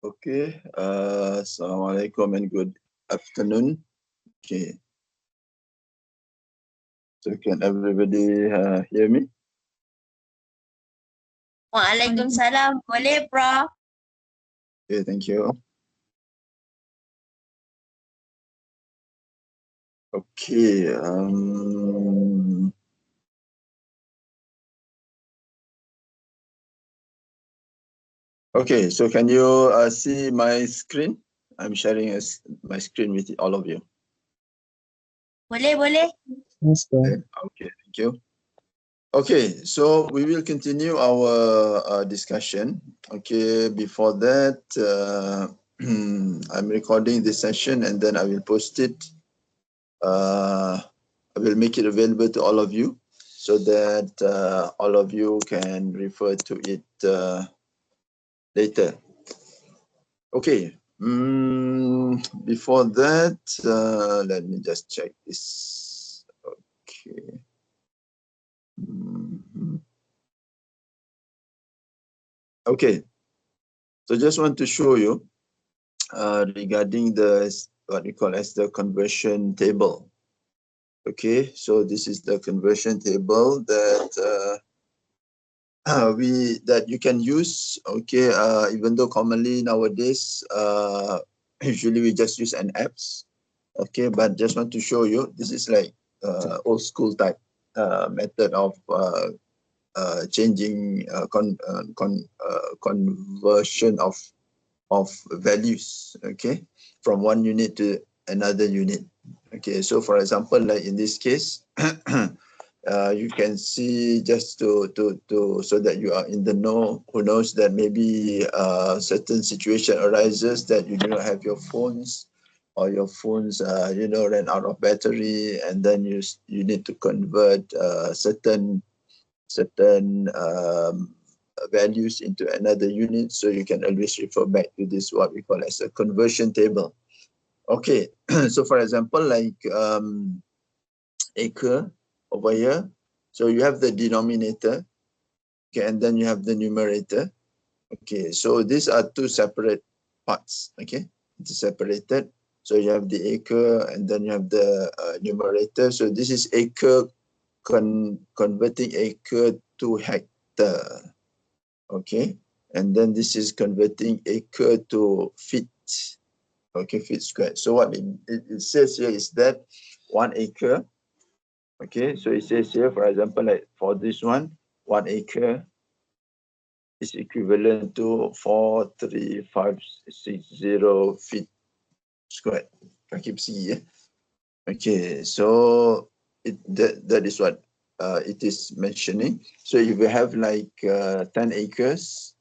Okay, Assalamualaikum and good afternoon. Okay, so can everybody hear me? Waalaikumsalam. Boleh, Prof. Okay, thank you. Okay, okay, so can you see my screen? I'm sharing my screen with all of you. Boleh, boleh. Yes, sir. Okay, thank you. Okay, so we will continue our discussion. Okay, before that, I'm recording this session and then I will post it. I will make it available to all of you so that all of you can refer to it later. Okay. Before that, let me just check this. Okay. Okay. So just want to show you regarding the what we call as the conversion table. Okay. So this is the conversion table that that you can use. Okay. Even though commonly nowadays, usually we just use an apps. Okay, but just want to show you, this is like old school type method of changing conversion of values. Okay, from one unit to another unit. Okay, so for example, like in this case, you can see just to so that you are in the know, who knows that maybe certain situation arises that you do not have your phones, or your phones ran out of battery, and then you need to convert certain values into another unit. So you can always refer back to this, what we call as a conversion table. Okay, so for example, like acre over here, so you have the denominator, okay, and then you have the numerator. Okay, so these are two separate parts. Okay, it's separated. So you have the acre and then you have the numerator. So this is acre converting acre to hectare. Okay, and then this is converting acre to feet. Okay, feet squared. So what it says here is that 1 acre. Okay, so it says here, for example, like for this one, 1 acre is equivalent to 43560 feet squared. I keep seeing. Okay, so that is what it is mentioning. So if you have like 10 acres,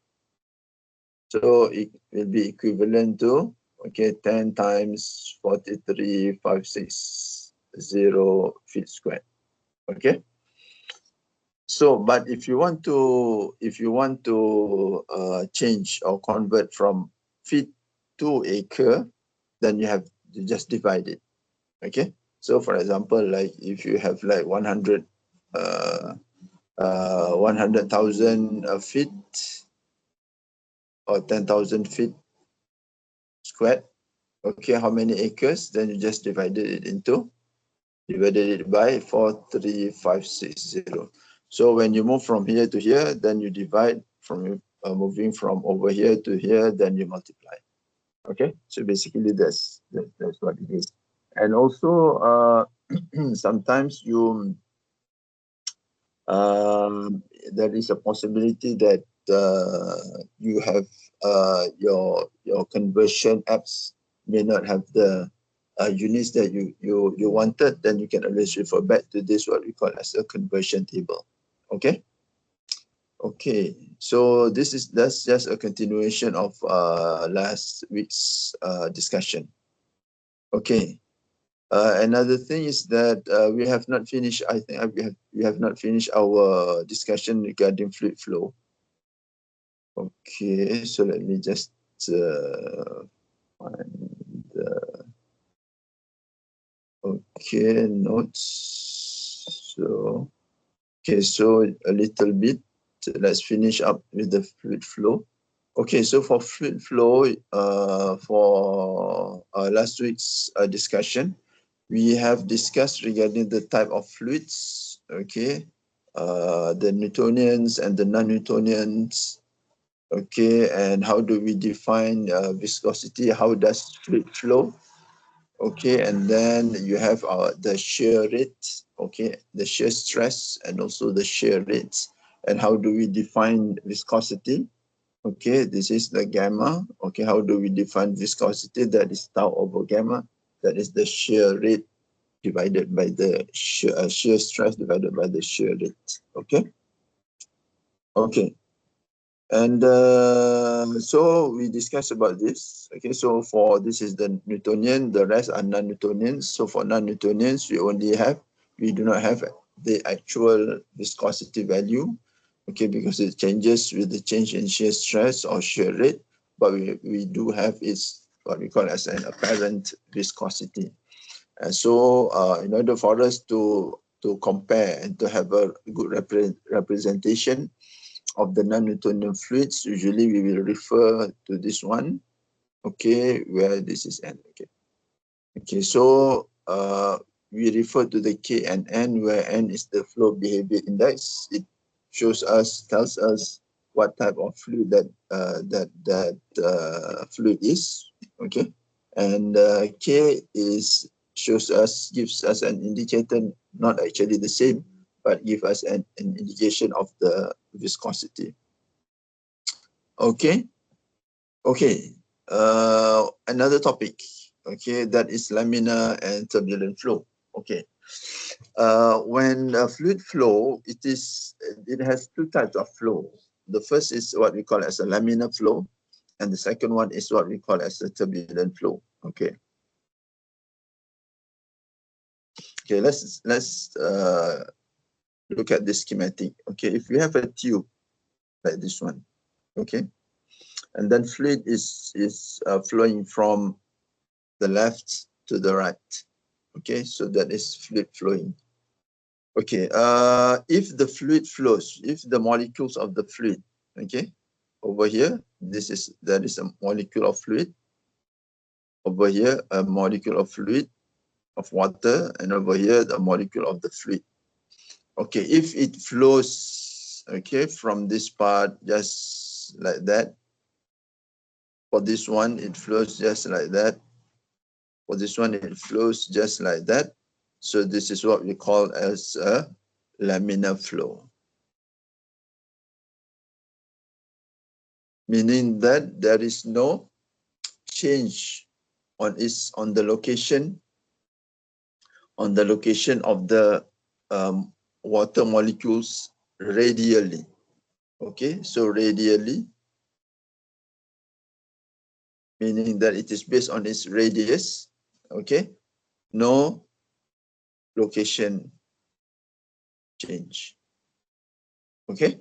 so it will be equivalent to 10 times 43560 feet squared. Okay. So, but if you want to change or convert from feet to acre, then you have to just divide it. Okay. So, for example, like if you have like 100,000 feet or 10,000 feet squared. Okay, how many acres? Then you just divided it by 43560. So when you move from here to here, then you divide from moving from over here to here, then you multiply. Okay, so basically that's what it is. And also sometimes you there is a possibility that you have your conversion apps may not have the units that you wanted. Then you can always refer back to this, what we call as a conversion table. Okay. Okay, so that's just a continuation of last week's discussion. Okay. Another thing is that we have not finished. I think we have not finished our discussion regarding fluid flow. Okay, so let me just find the notes. So okay, so a little bit. Let's finish up with the fluid flow. Okay, so for fluid flow, for last week's discussion, we have discussed regarding the type of fluids, okay, the Newtonians and the non-Newtonians, okay, and how do we define viscosity, how does fluid flow, okay, and then you have the shear rate, okay, the shear stress and also the shear rates, and how do we define viscosity. Okay, this is the gamma. Okay, how do we define viscosity? That is tau over gamma. That is the shear rate divided by the shear stress divided by the shear rate. Okay. Okay. And so we discussed about this. Okay, so for this is the Newtonian, the rest are non-Newtonians. So for non-Newtonians, we do not have the actual viscosity value. Okay, because it changes with the change in shear stress or shear rate, but we do have its what we call as an apparent viscosity. And so in order for us to compare and to have a good representation of the non-Newtonian fluids, usually we will refer to this one, okay, where this is n. Okay, okay, so we refer to the K and N, where N is the flow behavior index. It tells us what type of fluid that fluid is, okay, and K gives us an indicator, not actually the same, but give us an indication of the viscosity. Okay, okay. Another topic, okay, that is laminar and turbulent flow. Okay, when fluid flow, it has two types of flow. The first is what we call as a laminar flow, and the second one is what we call as a turbulent flow. Okay. Okay, let's look at this schematic. Okay, if we have a tube like this one, okay, and then fluid is flowing from the left to the right. Okay, so that is fluid flowing. Okay, if the fluid flows, if the molecules of the fluid, okay, over here, that is a molecule of fluid. Over here, a molecule of fluid, of water, and over here, the molecule of the fluid. Okay, if it flows, okay, from this part, just like that. For this one, it flows just like that. For this one, it flows just like that. So this is what we call as a laminar flow. Meaning that there is no change on the location of the water molecules radially. Okay, so radially, meaning that it is based on its radius. Okay, no location change. Okay,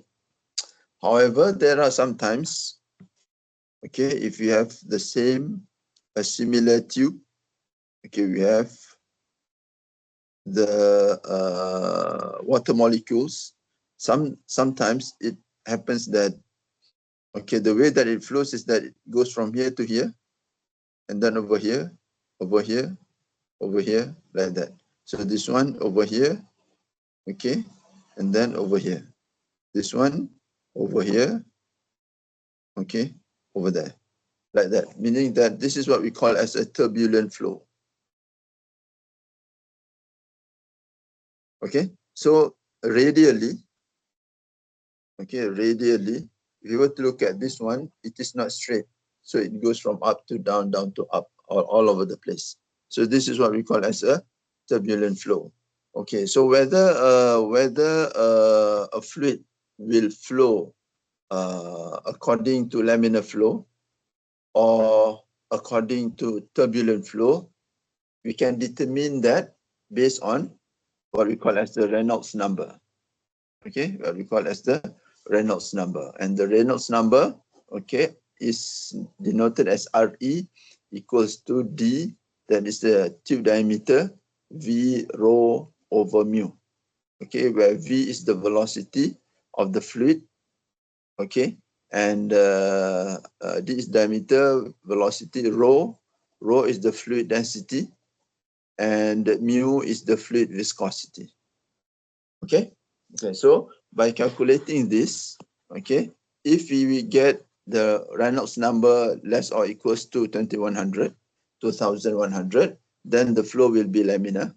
however, there are sometimes, okay, if you have a similar tube, okay, we have the water molecules. Sometimes it happens that, okay, the way that it flows is that it goes from here to here, and then over here, over here, over here, like that. So this one over here, okay, and then over here. This one over here, okay, over there, like that. Meaning that this is what we call as a turbulent flow. Okay, so radially, okay, radially, if you were to look at this one, it is not straight. So it goes from up to down, down to up, all over the place. So this is what we call as a turbulent flow. Okay, so whether a fluid will flow according to laminar flow or according to turbulent flow, we can determine that based on what we call as the Reynolds number. Okay, what we call as the Reynolds number. And the Reynolds number, okay, is denoted as RE equals to D, that is the tube diameter, V rho over mu. Okay, where V is the velocity of the fluid, okay, And this diameter, velocity, rho. Rho is the fluid density, and mu is the fluid viscosity. Okay. Okay. So by calculating this, okay, if we get the Reynolds number less or equals to 2100, then the flow will be laminar.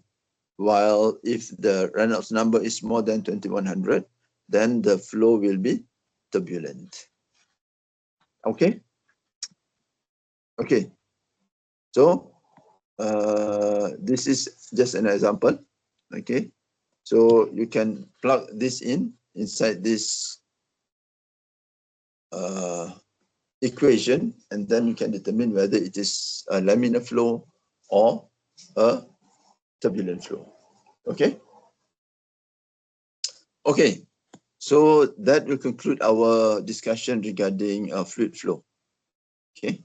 While if the Reynolds number is more than 2100, then the flow will be turbulent. Okay. Okay. So this is just an example. Okay. So you can plug this inside this equation, and then you can determine whether it is a laminar flow or a turbulent flow. Okay. Okay. So that will conclude our discussion regarding fluid flow. Okay.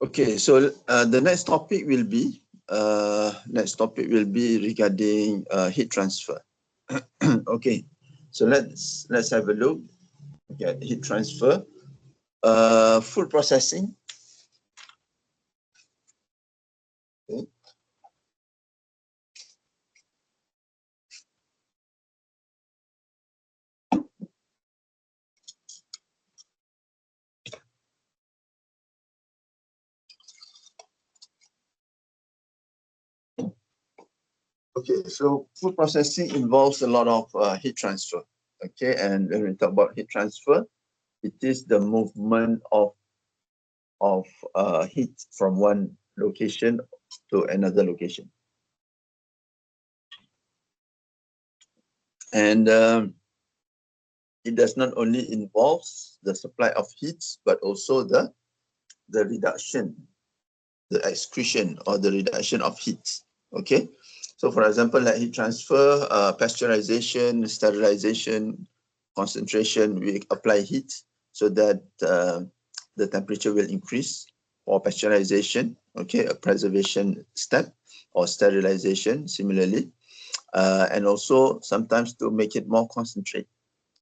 Okay. So the next topic will be regarding heat transfer. Okay. So let's have a look. Okay, heat transfer, food processing. Okay. Okay, so food processing involves a lot of heat transfer. Okay, and when we talk about heat transfer, it is the movement of heat from one location to another location. And it does not only involve the supply of heat, but also the reduction, the excretion or the reduction of heat. Okay, so for example, like heat transfer, pasteurization, sterilization, concentration, we apply heat so that the temperature will increase. Or pasteurization, okay, a preservation step, or sterilization similarly, and also sometimes to make it more concentrate.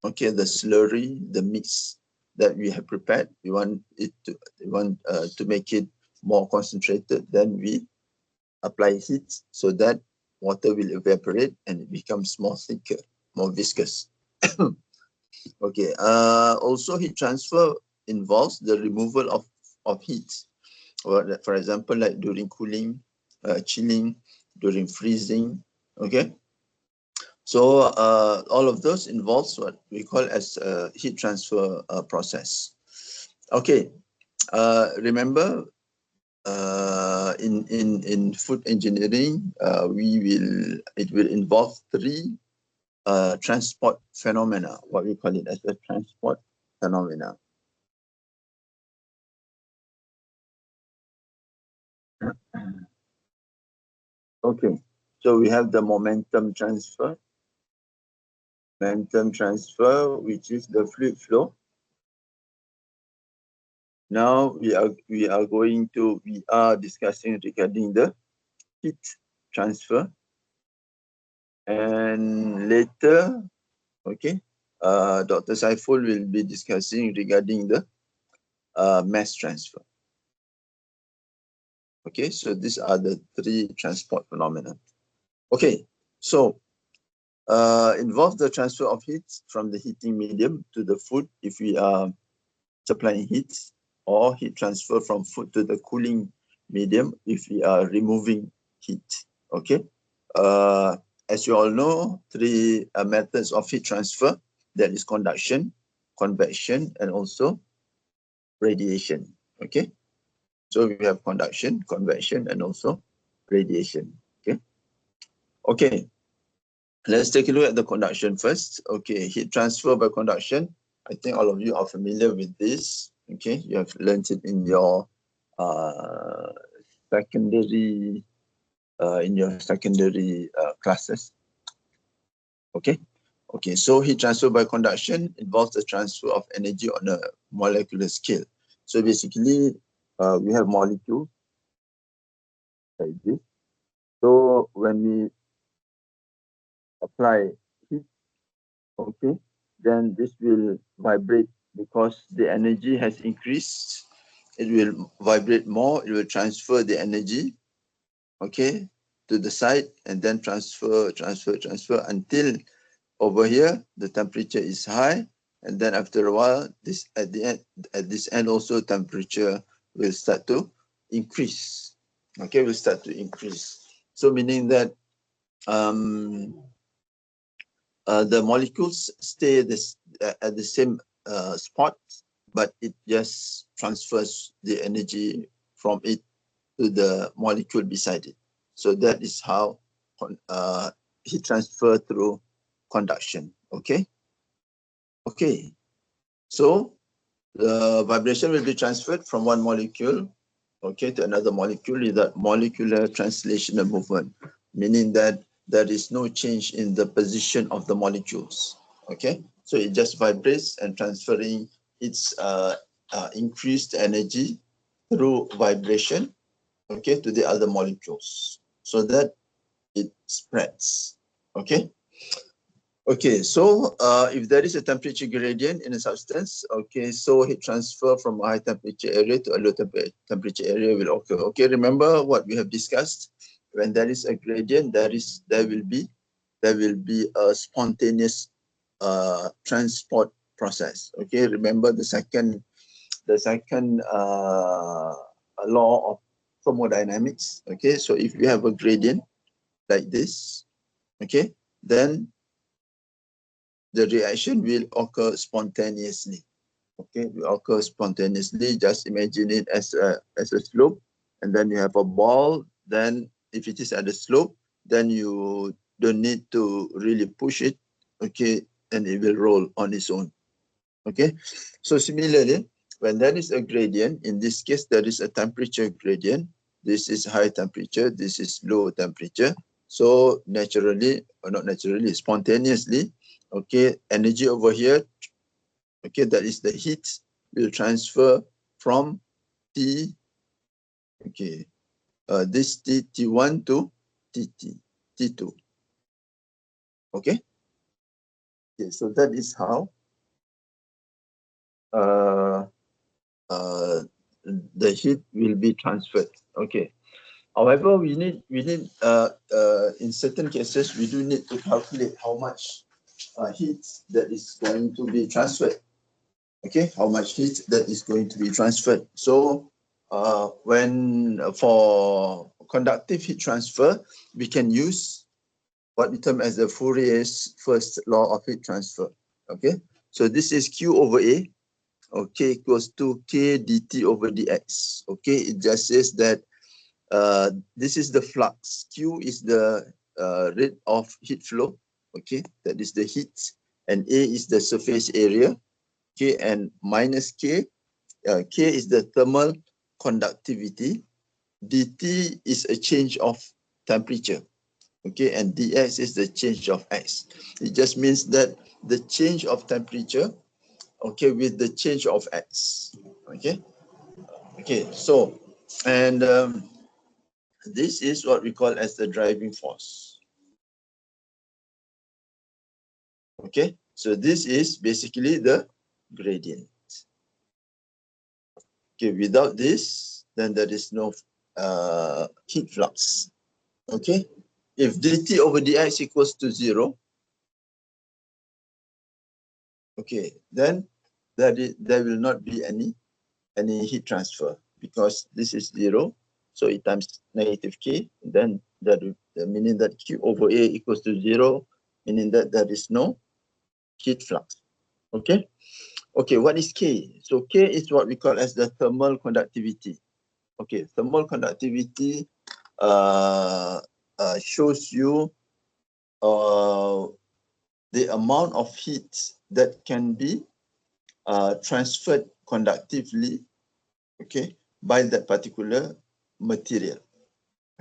Okay, the slurry, the mix that we have prepared, we want to make it more concentrated. Then we apply heat so that water will evaporate and it becomes more thicker, more viscous. Okay. Also, heat transfer involves the removal of heat. Or for example, like during cooling, chilling, during freezing. Okay. So all of those involves what we call as a heat transfer process. Okay. Remember, in food engineering, it will involve three transport phenomena. What we call it as a transport phenomena. Okay. So we have the momentum transfer, which is the fluid flow. Now we are discussing regarding the heat transfer, and later, okay, Dr. Saiful will be discussing regarding the mass transfer. Okay, so these are the three transport phenomena. Okay, so involve the transfer of heat from the heating medium to the food if we are supplying heat, or heat transfer from food to the cooling medium if we are removing heat. Okay. As you all know, three methods of heat transfer. That is conduction, convection, and also radiation. Okay. So we have conduction, convection, and also radiation. Okay. Okay. Let's take a look at the conduction first. Okay, heat transfer by conduction. I think all of you are familiar with this. Okay, you have learned it in your secondary classes. Okay. Okay, so heat transfer by conduction involves the transfer of energy on a molecular scale. So basically, we have molecules like this. So when we apply heat, okay, then this will vibrate because the energy has increased. It will vibrate more. It will transfer the energy, okay, to the side, and then transfer until over here the temperature is high, and then after a while, this at this end also temperature will start to increase. Okay, will start to increase. So meaning that the molecules stay at the same spot, but it just transfers the energy from it to the molecule beside it. So that is how heat transfer through conduction. Okay. Okay. So the vibration will be transferred from one molecule, okay, to another molecule without molecular translational movement, meaning that there is no change in the position of the molecules. Okay, so it just vibrates and transferring its increased energy through vibration, okay, to the other molecules, so that it spreads. Okay. Okay, so if there is a temperature gradient in a substance, okay, so heat transfer from a high temperature area to a low temperature area will occur. Okay, remember what we have discussed. When there is a gradient, there will be a spontaneous transport process. Okay, remember the second law of thermodynamics. Okay, so if you have a gradient like this, okay, then the reaction will occur spontaneously. Okay, will occur spontaneously. Just imagine it as a slope, and then you have a ball. Then if it is at the slope, then you don't need to really push it. Okay, and it will roll on its own. Okay, so similarly, when there is a gradient, in this case there is a temperature gradient. This is high temperature, this is low temperature. So naturally, or not naturally, spontaneously, okay, energy over here, okay, that is the heat, will transfer from T, okay, this T1 to T2. Okay, okay, so that is how the heat will be transferred. Okay. However, we need in certain cases we do need to calculate how much heat that is going to be transferred. Okay, how much heat that is going to be transferred. So when for conductive heat transfer, we can use what we term as the Fourier's first law of heat transfer. Okay, so this is Q over A. Okay, equals to K dt over dx. Okay, it just says that this is the flux. Q is the rate of heat flow. Okay, that is the heat, and A is the surface area. Okay, and minus K. K is the thermal conductivity. dt is a change of temperature. Okay, and dx is the change of x. It just means that the change of temperature, okay, with the change of x. Okay, okay. So, and this is what we call as the driving force. Okay, so this is basically the gradient. Okay, without this, then there is no heat flux. Okay, if dt over dx equals to 0, okay, then there will not be any heat transfer because this is 0. So it times negative K, then that meaning that Q over A equals to 0, meaning that there is no heat flux. Okay. Okay, what is K? So K is what we call as the thermal conductivity. Okay, thermal conductivity shows you the amount of heat that can be transferred conductively, okay, by that particular material.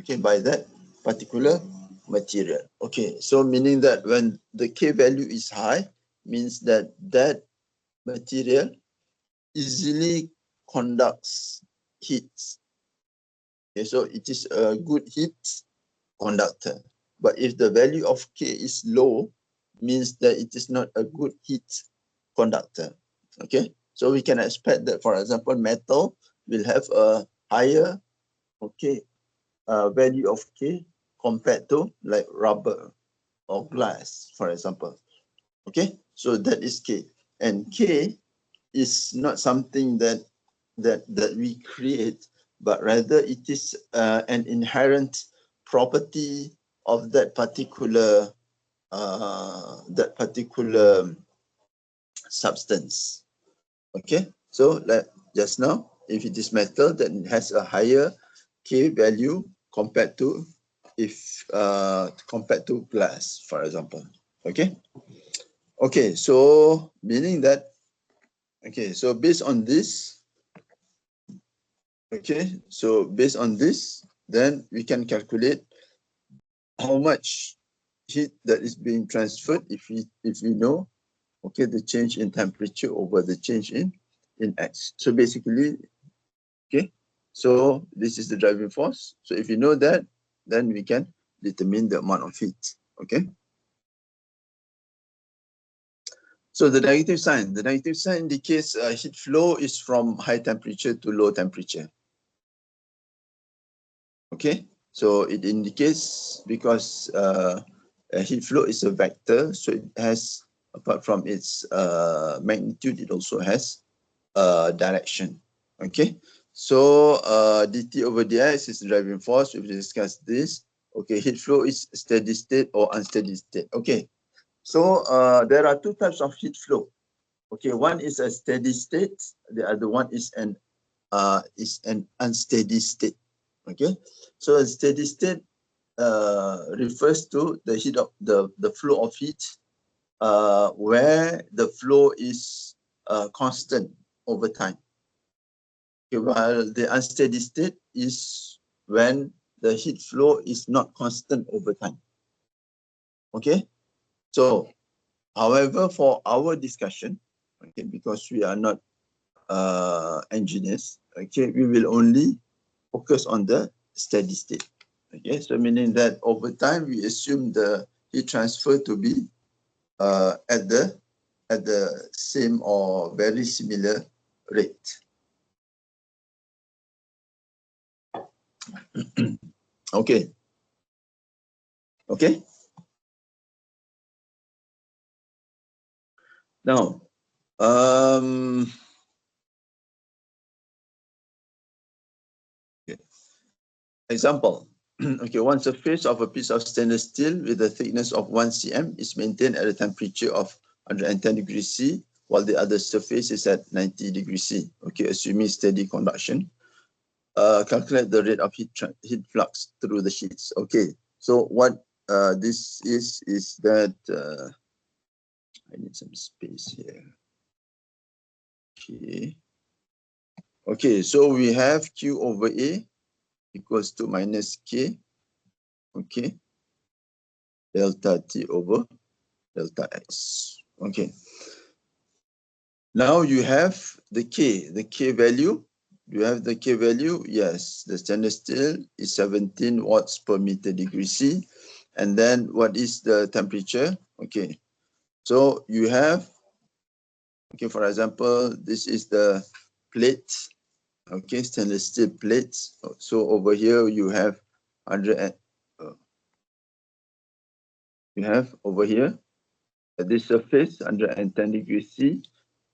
Okay, by that particular material. Okay, so meaning that when the K value is high, means that that material easily conducts heat. Okay, so it is a good heat conductor. But if the value of K is low, means that it is not a good heat conductor. Okay, so we can expect that, for example, metal will have a higher, okay, value of K compared to like rubber or glass, for example. Okay, so that is K, and K is not something that we create, but rather it is an inherent property of that particular substance. Okay, so like just now, if it is metal, then it has a higher K value compared to compared to glass, for example. Okay. Okay, so meaning that, okay, so based on this, okay, so based on this, then we can calculate how much heat that is being transferred if we know, okay, the change in temperature over the change in X. So basically, okay, so this is the driving force. So if you know that, then we can determine the amount of heat. Okay. So the negative sign indicates heat flow is from high temperature to low temperature. Okay, so it indicates because heat flow is a vector, so it has, apart from its magnitude, it also has direction. Okay, so dt over dx is the driving force. We've discussed this. Okay, heat flow is steady state or unsteady state. Okay, so there are two types of heat flow. Okay, one is a steady state, the other one is an unsteady state. Okay, so a steady state refers to the heat of the flow of heat where the flow is constant over time. Okay, while the unsteady state is when the heat flow is not constant over time. Okay, so however, for our discussion, okay, because we are not engineers, okay, we will only focus on the steady state. Okay, so meaning that over time we assume the heat transfer to be at the same or very similar rate. Okay. Okay. Now, okay. Example. Okay, one surface of a piece of stainless steel with a thickness of 1 cm is maintained at a temperature of 110 degrees C, while the other surface is at 90 degrees C. Okay, assuming steady conduction. Calculate the rate of heat flux through the sheets. Okay, so what this is that I need some space here. Okay. Okay, so we have Q over A equals to minus K. Okay. Delta T over delta X. Okay. Now you have the K value. Do you have the K value? Yes, the stainless steel is 17 watts per meter degree C. And then what is the temperature? Okay, so you have, okay, for example, this is the plate, okay, stainless steel plates. So over here you have 100, you have over here at this surface 110 degrees C.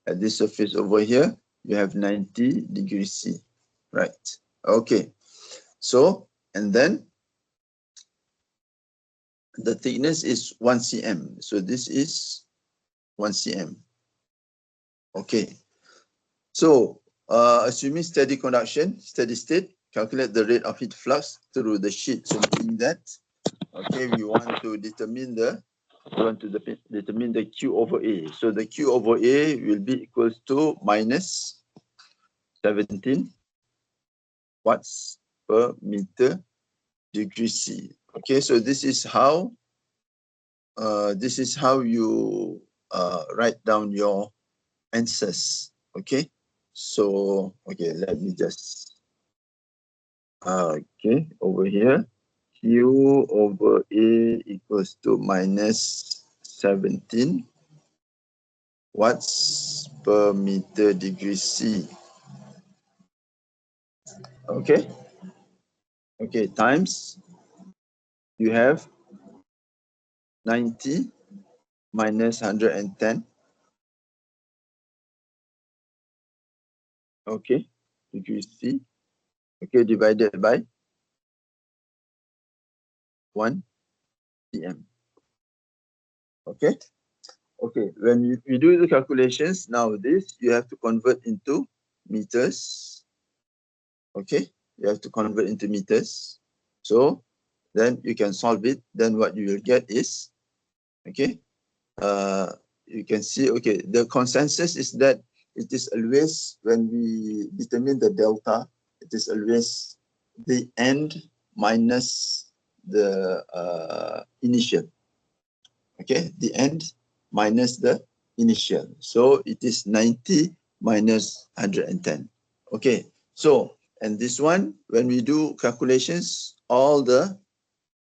At this surface over here, you have 90 degrees C, right? Okay, so, and then the thickness is 1 cm. So this is 1 cm. Okay, so assuming steady conduction, steady state, calculate the rate of heat flux through the sheet. So meaning that, okay, we want to determine the Q over A. So the Q over A will be equals to minus 17 watts per meter degree C. Okay, so this is how you write down your answers. Okay, so okay, let me just okay, over here, Q over A equals to minus 17 watts per meter degree C. Okay. Okay, times you have 90 minus 110. Okay, degree C. Okay, divided by 1 cm. Okay. Okay, when you do the calculations nowadays, you have to convert into meters. Okay, you have to convert into meters. So then you can solve it. Then what you will get is, okay, you can see, okay, the consensus is that it is always, when we determine the delta, it is always the end minus the initial. Okay, the end minus the initial. So it is 90 minus 110. Okay, so, and this one, when we do calculations, all the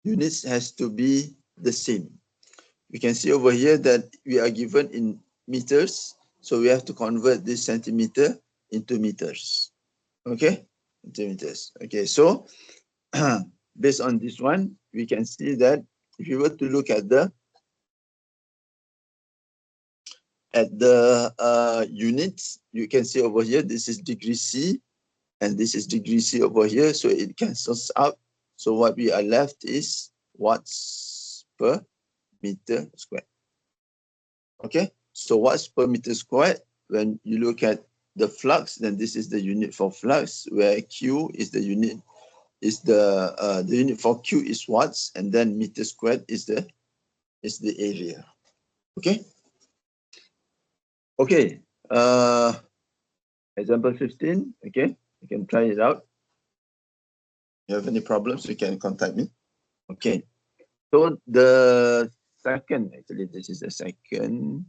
units has to be the same. We can see over here that we are given in meters, so we have to convert this centimeter into meters. Okay, into meters. Okay, so based on this one, we can see that if you were to look at the units, you can see over here, this is degree C, and this is degree C over here, so it cancels out. So what we are left is watts per meter squared. Okay, so watts per meter squared, when you look at the flux, then this is the unit for flux, where Q is the unit, is the unit for Q is watts, and then meter squared is the area. Okay. Okay. Example 15. Okay, you can try it out. If you have any problems, you can contact me. Okay. So the second, actually, this is the second.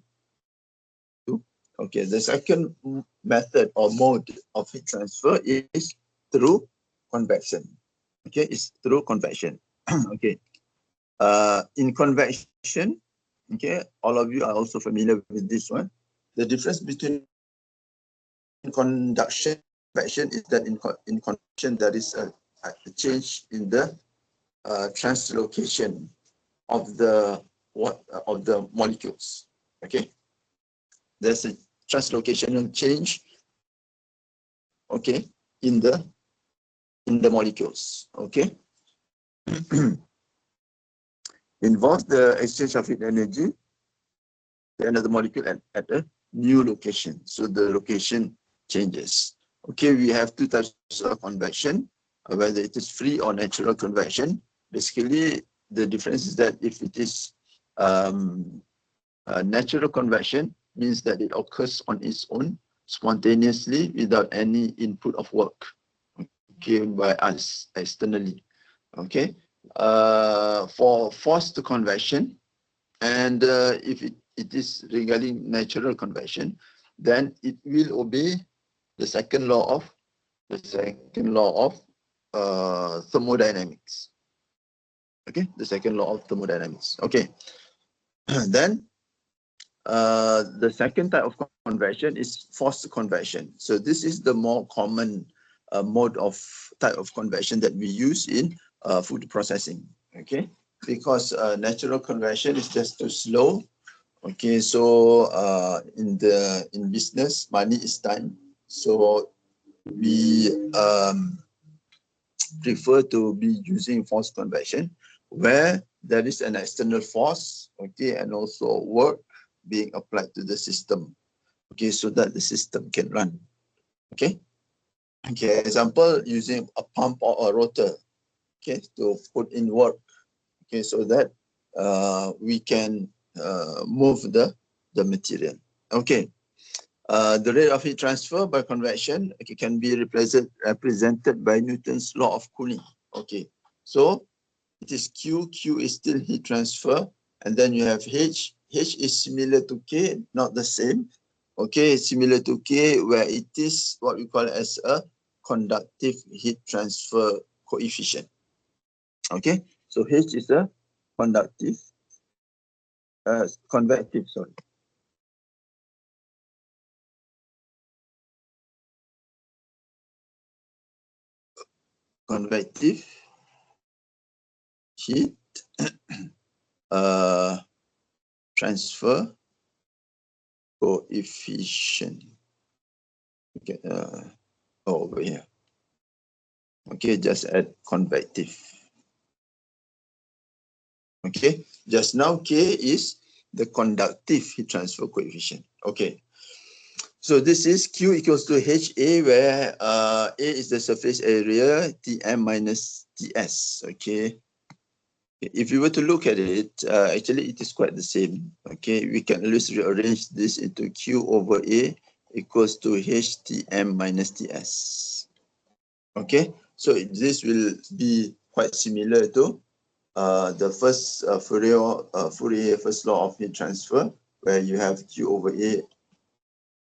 Okay, the second method or mode of heat transfer is through convection. Okay, it's through convection. Okay. In convection, okay, all of you are also familiar with this one. The difference between conduction and convection is that in convection there is a change in the translocation of the molecules. Okay, there's a translocational change. Okay, in the molecules. Okay, involves the exchange of heat energy to another molecule at a new location. So the location changes. Okay, we have two types of convection, whether it is free or natural convection. Basically, the difference is that if it is natural convection, means that it occurs on its own, spontaneously, without any input of work, okay, by us externally. Okay, for forced convection, and if it is regarding natural convection, then it will obey the second law of thermodynamics. Okay, the second law of thermodynamics. Okay, then the second type of convection is forced convection. So this is the more common type of convection that we use in food processing. Okay, because natural convection is just too slow. Okay, so in business, money is time. So we prefer to be using forced convection, where there is an external force, okay, and also work being applied to the system, okay, so that the system can run. Okay. Okay, example, using a pump or a rotor, okay, to put in work, okay, so that we can move the material. Okay. The rate of heat transfer by convection, okay, can be represented by Newton's law of cooling. Okay, so it is Q. Q is still heat transfer, and then you have H. H is similar to K, not the same. Okay, similar to K, where it is what we call as a conductive heat transfer coefficient. Okay, so H is a convective, sorry. convective heat transfer coefficient. Okay, over here. Okay, just add convective. Okay, just now K is the conductive heat transfer coefficient. Okay, so this is Q equals to HA, where A is the surface area, Tm minus Ts. Okay, if you were to look at it, actually it is quite the same. Okay, we can always rearrange this into Q over A equals to HTm minus Ts. Okay, so this will be quite similar to the first Fourier first law of heat transfer, where you have Q over A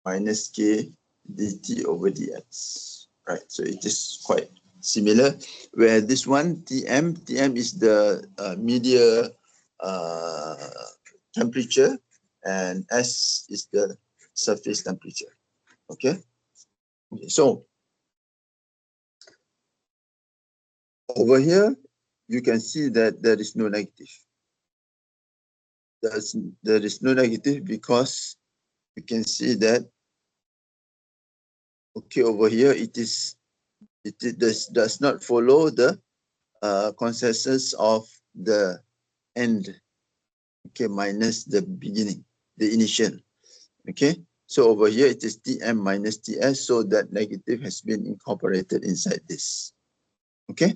minus K dt over dx. Right, so it is quite similar, where this one Tm is the media temperature, and S is the surface temperature. Okay, so over here you can see that there is no negative. There is no negative because you can see that, okay, over here it does not follow the consensus of the end, okay, minus the beginning, the initial. Okay, so over here it is Tm minus Ts, so that negative has been incorporated inside this. Okay,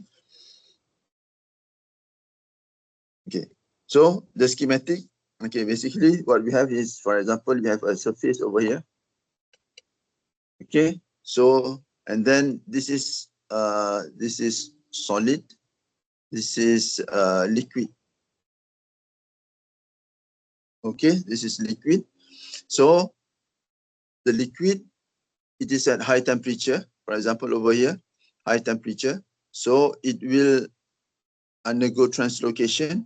okay, so the schematic, okay, basically what we have is, for example, we have a surface over here. Okay, so and then this is solid, this is liquid. Okay, this is liquid. So the liquid, it is at high temperature, for example over here, high temperature, so it will undergo translocation.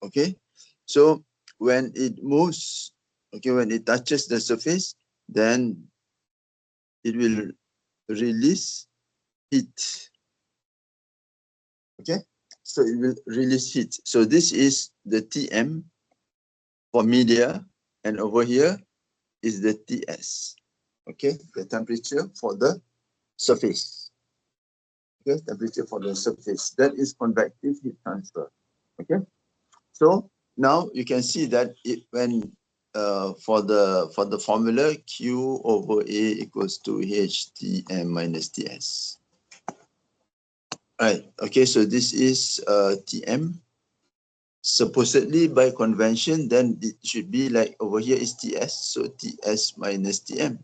Okay, so when it moves, okay, when it touches the surface, then it will release heat. Okay, so it will release heat. So this is the Tm for media, and over here is the Ts. Okay, the temperature for the surface. Okay, temperature for the surface. That is convective heat transfer. Okay, so now you can see that when for the formula, Q over A equals to HTm minus Ts. Right. Okay, so this is Tm. Supposedly by convention, then it should be like over here is Ts, so Ts minus Tm.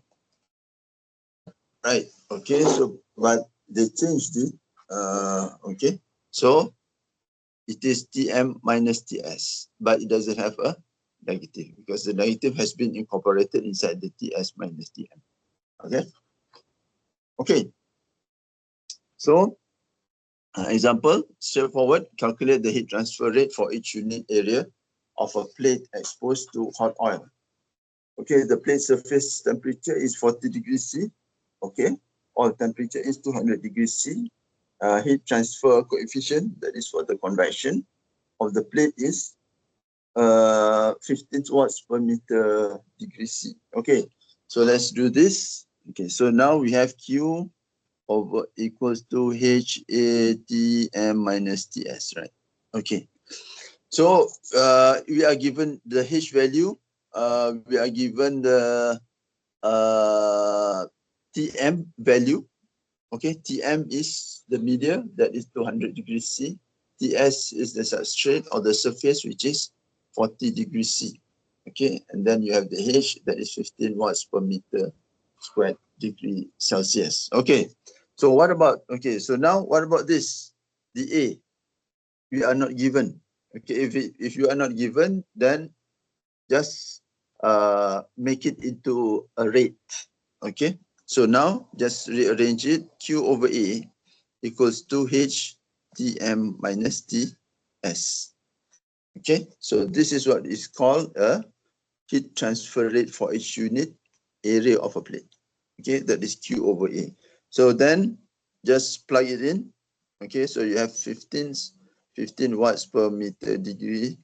Right. Okay, so but they changed it. Okay, so it is Tm minus Ts, but it doesn't have a negative because the negative has been incorporated inside the Ts minus Tm. Okay. Okay. So, example, straightforward, calculate the heat transfer rate for each unit area of a plate exposed to hot oil. Okay, the plate surface temperature is 40 degrees C. Okay, oil temperature is 200 degrees C. Heat transfer coefficient, that is for the convection of the plate, is 15 watts per meter degree C. Okay, so let's do this. Okay, so now we have Q over equals to HATM minus TS, right? Okay, so we are given the H value, we are given the Tm value. Okay, Tm is the media, that is 200 degrees C. Ts is the substrate or the surface, which is 40 degrees C. Okay, and then you have the H, that is 15 watts per meter squared degree Celsius. Okay, so what about, okay, so now what about this? The A, we are not given. Okay, if you are not given, then just make it into a rate. Okay, so now just rearrange it. Q over A equals to H Tm minus Ts. Okay, so this is what is called a heat transfer rate for each unit area of a plate. Okay, that is Q over A. So then just plug it in. Okay, so you have 15 watts per meter degree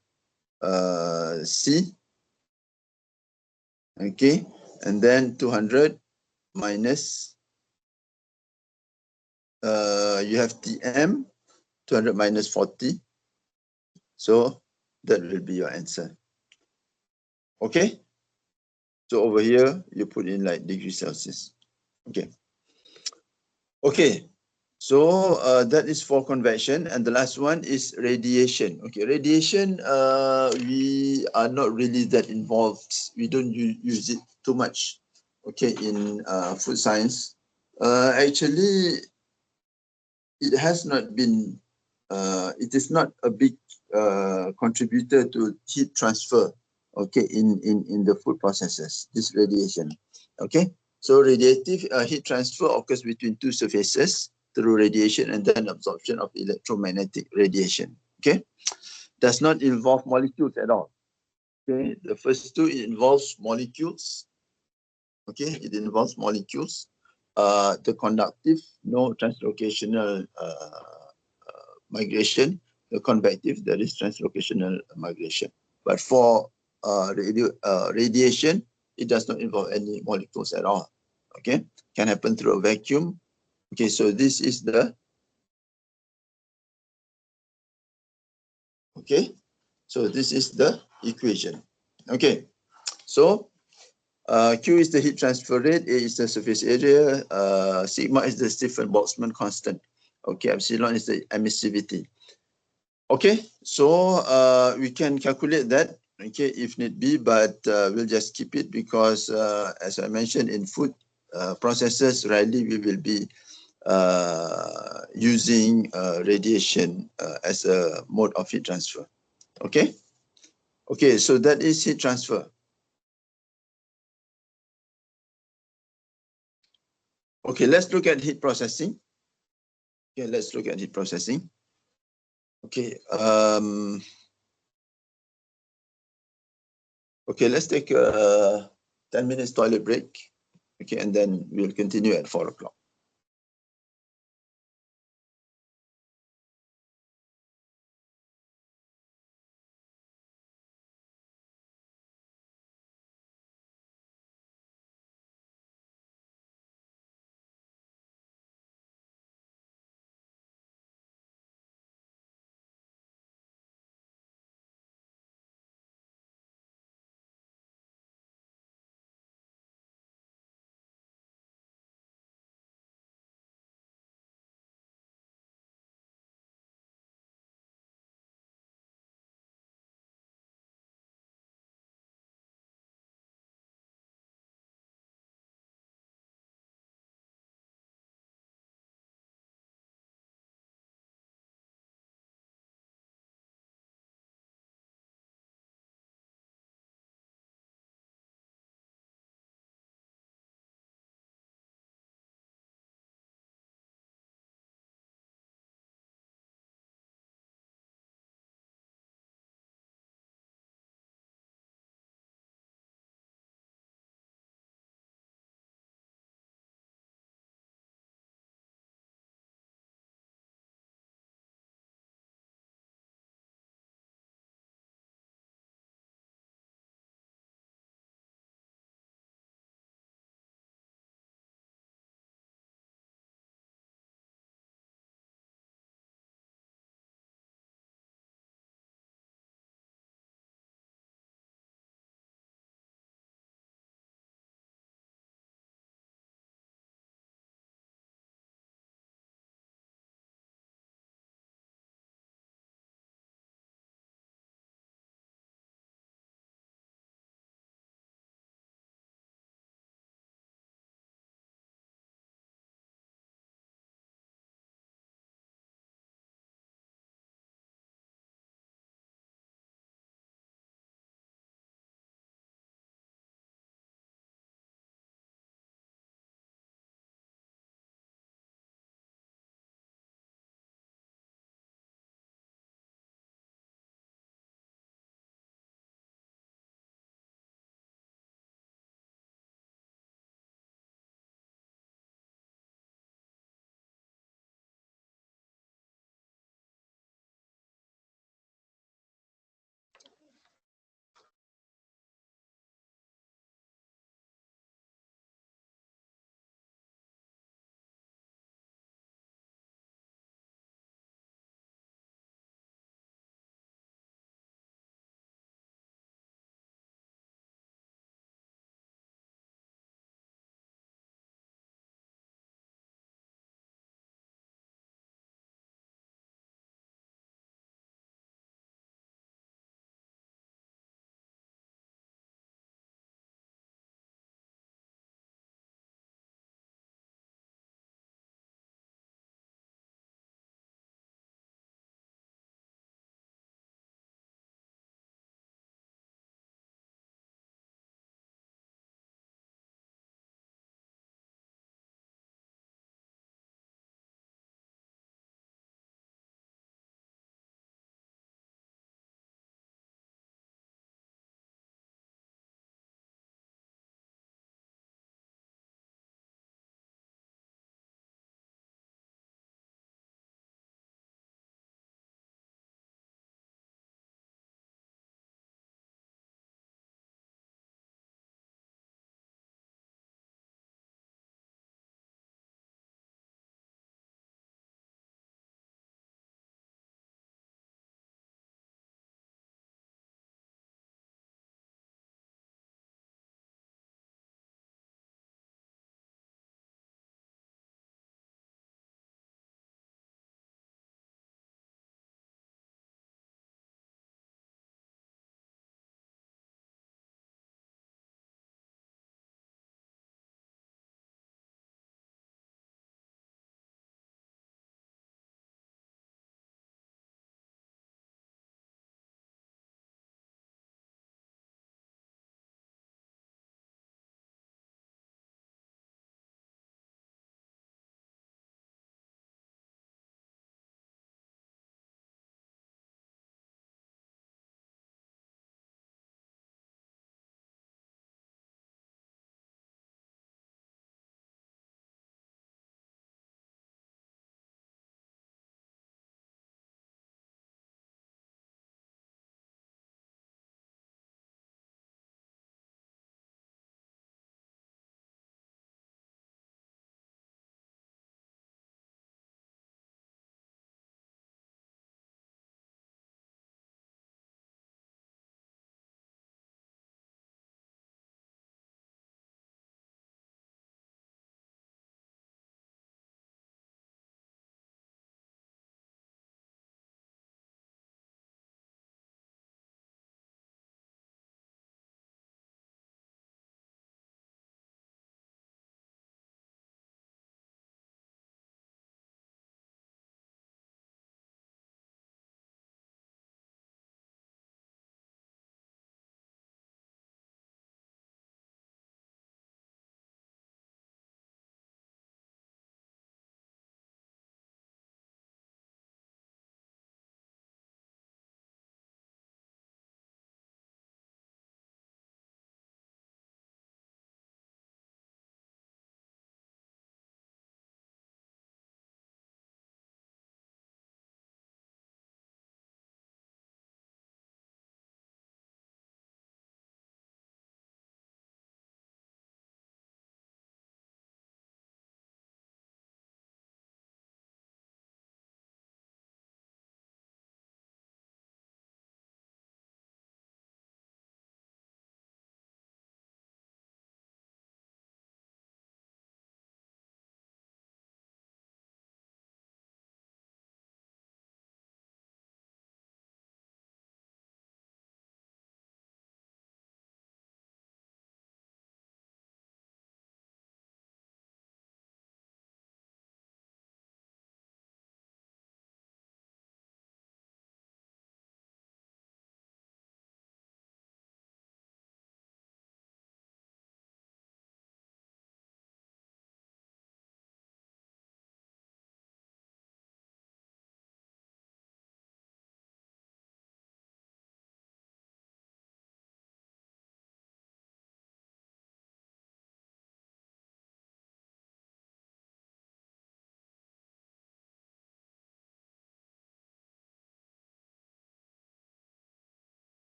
C. Okay, and then 200 minus, you have Tm, 200 minus 40. So that will be your answer. Okay, so over here, you put in like degrees Celsius. Okay. Okay, so that is for convection, and the last one is radiation. Okay, radiation, we are not really that involved. We don't use it too much. Okay, in food science, actually, it has not been. It is not a big contributor to heat transfer. Okay, in the food processes, this radiation. Okay, so radiative heat transfer occurs between two surfaces through radiation and then absorption of electromagnetic radiation. Okay, does not involve molecules at all. Okay, the first two, it involves molecules. Okay, it involves molecules. The conductive, no translocational migration. The convective, there is translocational migration. But for radiation, it does not involve any molecules at all. Okay, can happen through a vacuum. Okay, so this is the, okay, so this is the equation. Okay, so Q is the heat transfer rate, A is the surface area, sigma is the Stephen-Boltzmann constant. Okay, epsilon is the emissivity. Okay, so we can calculate that, okay, if need be, but we'll just keep it because, as I mentioned, in food processes, rarely we will be using radiation as a mode of heat transfer. Okay, okay, so that is heat transfer. Okay, let's look at heat processing. Okay, let's look at heat processing. Okay, okay, let's take a 10 minutes toilet break. Okay, and then we'll continue at 4 o'clock.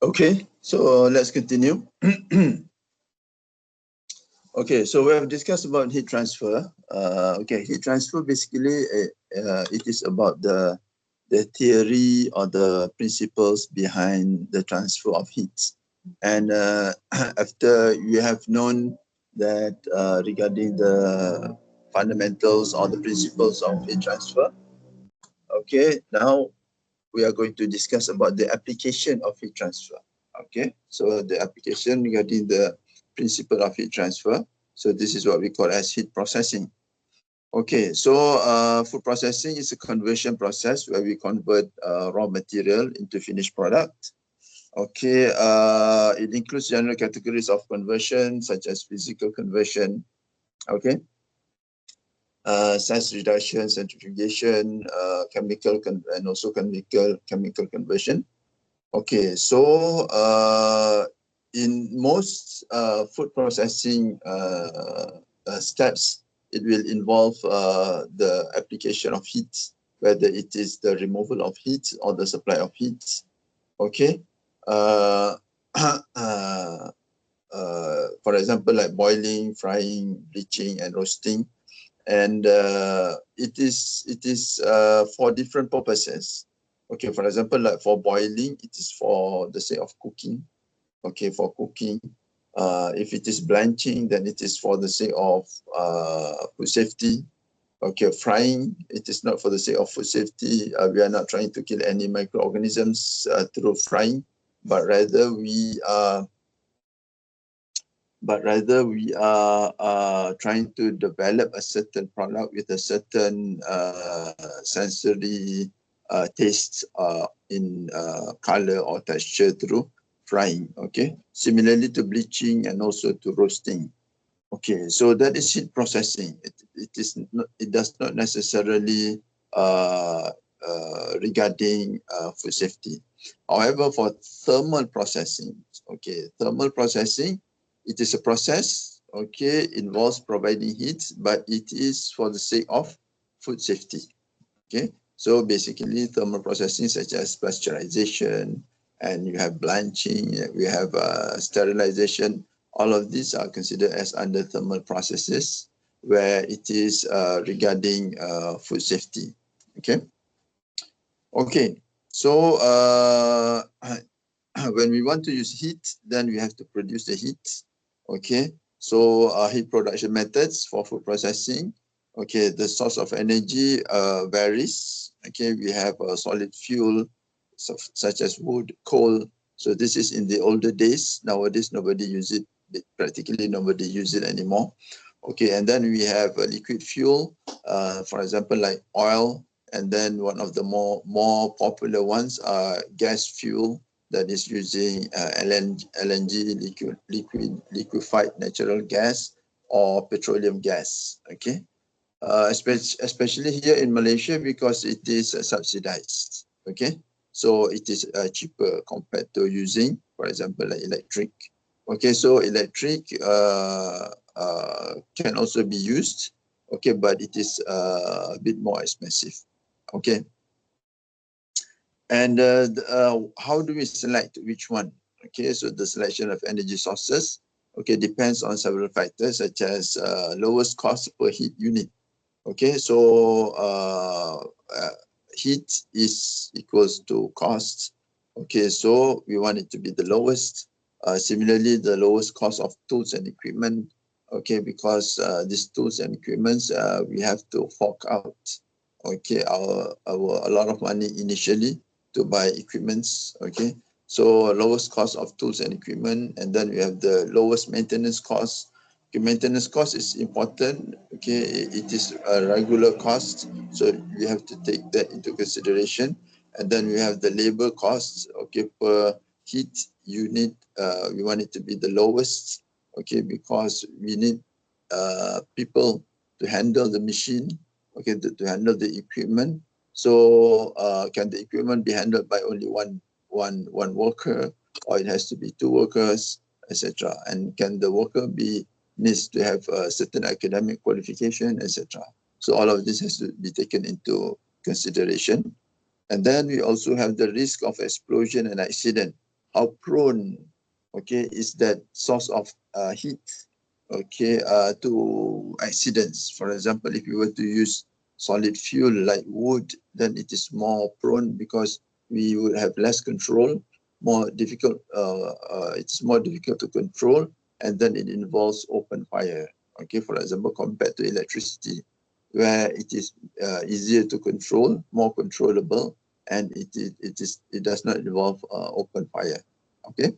Okay, so let's continue. Okay, so we have discussed about heat transfer. Okay, heat transfer basically it is about the theory or the principles behind the transfer of heat. And after you have known that regarding the fundamentals or the principles of heat transfer, okay, now we are going to discuss about the application of heat transfer. Okay, so the application regarding the principle of heat transfer. So this is what we call as heat processing. Okay, so food processing is a conversion process where we convert raw material into finished product. Okay, it includes general categories of conversion such as physical conversion, okay, size reduction, centrifugation, chemical and also chemical conversion. Okay, so in most food processing steps, it will involve the application of heat, whether it is the removal of heat or the supply of heat. Okay, uh, for example, like boiling, frying, bleaching, and roasting, and it is for different purposes. Okay, for example, like for boiling, it is for the sake of cooking. Okay, for cooking. If it is blanching, then it is for the sake of food safety. Okay, frying, it is not for the sake of food safety. We are not trying to kill any microorganisms through frying, but rather we are trying to develop a certain product with a certain sensory taste in color or texture through frying. Okay, similarly to bleaching and also to roasting. Okay, so that is heat processing. It does not necessarily regarding food safety. However, for thermal processing, okay, thermal processing, it is a process, okay, involves providing heat, but it is for the sake of food safety. Okay, so basically thermal processing such as pasteurization, and you have blanching, we have sterilization. All of these are considered as under thermal processes where it is regarding food safety. Okay. Okay. So when we want to use heat, then we have to produce the heat. Okay. So heat production methods for food processing. Okay, the source of energy varies. Okay, we have a solid fuel such as wood, coal. So this is in the older days. Nowadays, nobody uses it. Practically nobody uses it anymore. Okay, and then we have a liquid fuel, for example, like oil. And then one of the more popular ones are gas fuel that is using LNG, liquefied natural gas, or petroleum gas. Okay. Especially here in Malaysia because it is subsidized. Okay, so it is cheaper compared to using, for example, like electric. Okay, so electric can also be used. Okay, but it is a bit more expensive. Okay, and how do we select which one? Okay, so the selection of energy sources, okay, depends on several factors such as lowest cost per heat unit. Okay, so heat is equals to cost. Okay, so we want it to be the lowest. Similarly, the lowest cost of tools and equipment. Okay, because these tools and equipments we have to fork out. Okay, a lot of money initially to buy equipments. Okay, so lowest cost of tools and equipment, and then we have the lowest maintenance cost. Okay, maintenance cost is important. Okay, it is a regular cost, so you have to take that into consideration. And then we have the labor costs. Okay, per heat unit, we want it to be the lowest. Okay, because we need people to handle the machine. Okay, to handle the equipment. So can the equipment be handled by only one worker, or it has to be two workers, etc. And can the worker needs to have a certain academic qualification, etc. So all of this has to be taken into consideration. And then we also have the risk of explosion and accident. How prone, okay, is that source of heat, okay, to accidents? For example, if you were to use solid fuel like wood, then it is more prone because we would have less control, more difficult. It's more difficult to control, and then it involves open fire. Okay, for example, compared to electricity, where it is easier to control, more controllable, and it does not involve open fire. Okay.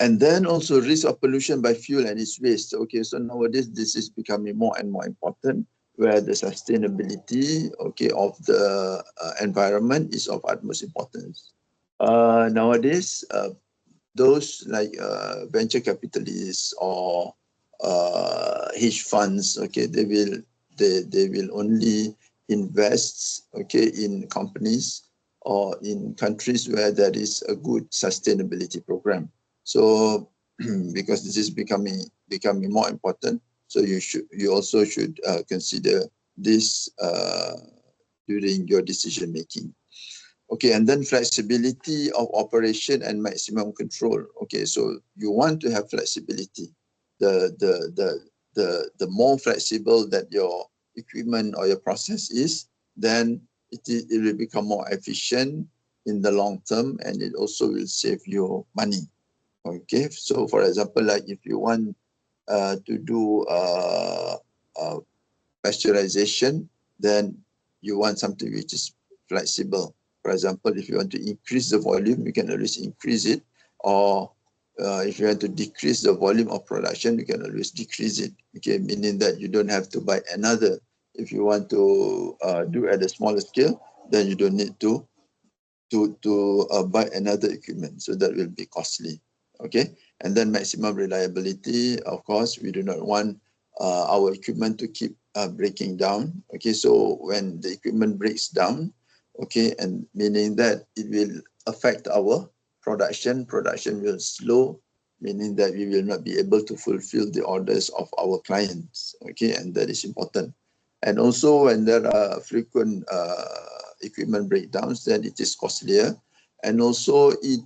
And then also risk of pollution by fuel and its waste. Okay, so nowadays this is becoming more and more important, where the sustainability, okay, of the environment is of utmost importance. Nowadays, those like venture capitalists or hedge funds, okay, they will only invest, okay, in companies or in countries where there is a good sustainability program. So because this is becoming more important, so you also should consider this during your decision making. Okay, and then flexibility of operation and maximum control. Okay, so you want to have flexibility. The more flexible that your equipment or your process is, then it will become more efficient in the long term, and it also will save you money. Okay, so for example, like if you want to do pasteurization, then you want something which is flexible. For example, if you want to increase the volume, you can always increase it. Or if you want to decrease the volume of production, you can always decrease it. Okay, meaning that you don't have to buy another. If you want to do at a smaller scale, then you don't need to buy another equipment. So that will be costly. Okay, and then maximum reliability. Of course, we do not want our equipment to keep breaking down. Okay, so when the equipment breaks down, okay, and meaning that it will affect our production. Production will slow, meaning that we will not be able to fulfill the orders of our clients. Okay, and that is important. And also when there are frequent equipment breakdowns, then it is costlier. And also it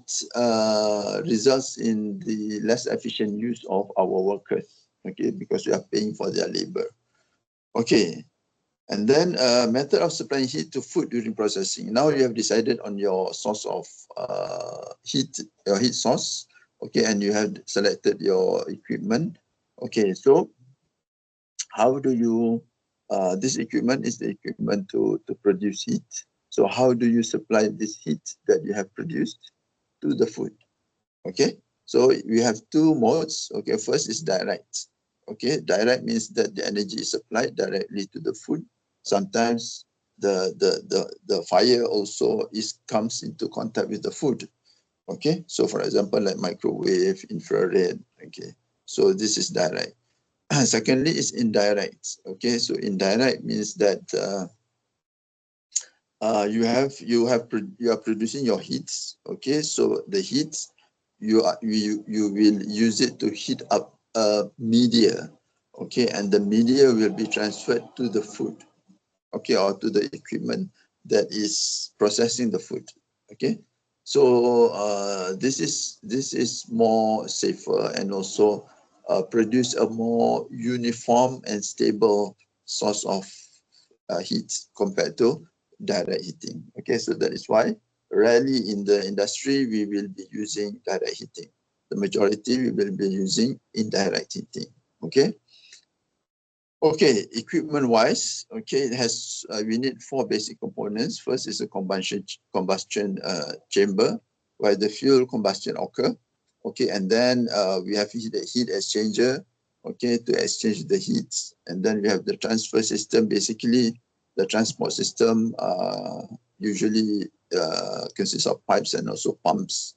results in the less efficient use of our workers, okay, because we are paying for their labor. Okay, and then method of supplying heat to food during processing. Now you have decided on your source of heat, your heat source, okay, and you have selected your equipment. Okay, so how do you, this equipment is the equipment to produce heat. So how do you supply this heat that you have produced to the food? Okay, so we have two modes. Okay, first is direct. Okay, direct means that the energy is supplied directly to the food. Sometimes the fire also comes into contact with the food. Okay, so for example, like microwave, infrared. Okay, so this is direct. Secondly is indirect. Okay, so indirect means that you are producing your heats. Okay, so the heats you will use it to heat up media. Okay, and the media will be transferred to the food. Okay, or to the equipment that is processing the food. Okay, so this is more safer and also produce a more uniform and stable source of heat compared to direct heating. Okay, so that is why rarely in the industry we will be using direct heating. The majority we will be using indirect heating. Okay. Okay, equipment-wise, okay, it has we need four basic components. First is a combustion chamber, where the fuel combustion occur. Okay, and then we have the heat exchanger, okay, to exchange the heat. And then we have the transfer system. Basically, the transport system usually consists of pipes and also pumps.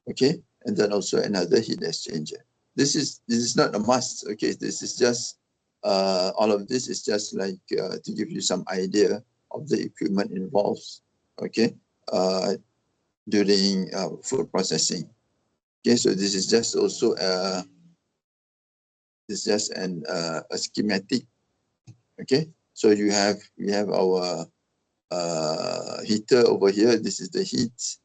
Okay, and then also another heat exchanger. This is not a must. Okay, this is just all of this is just like to give you some idea of the equipment involved. Okay, during food processing. Okay, so this is just also this is just a schematic. Okay, so we have our heater over here. This is the heat,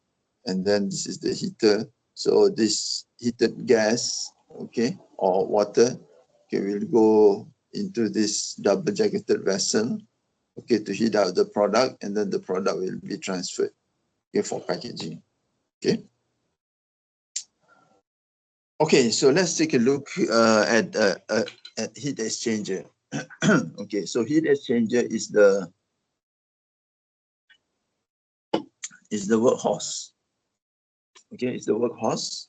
and then this is the heater. So this heated gas, okay, or water, okay, will go into this double jacketed vessel, okay, to heat out the product, and then the product will be transferred, okay, for packaging. Okay. Okay, so let's take a look at heat exchanger. Okay, so heat exchanger is the workhorse. Okay, it's the workhorse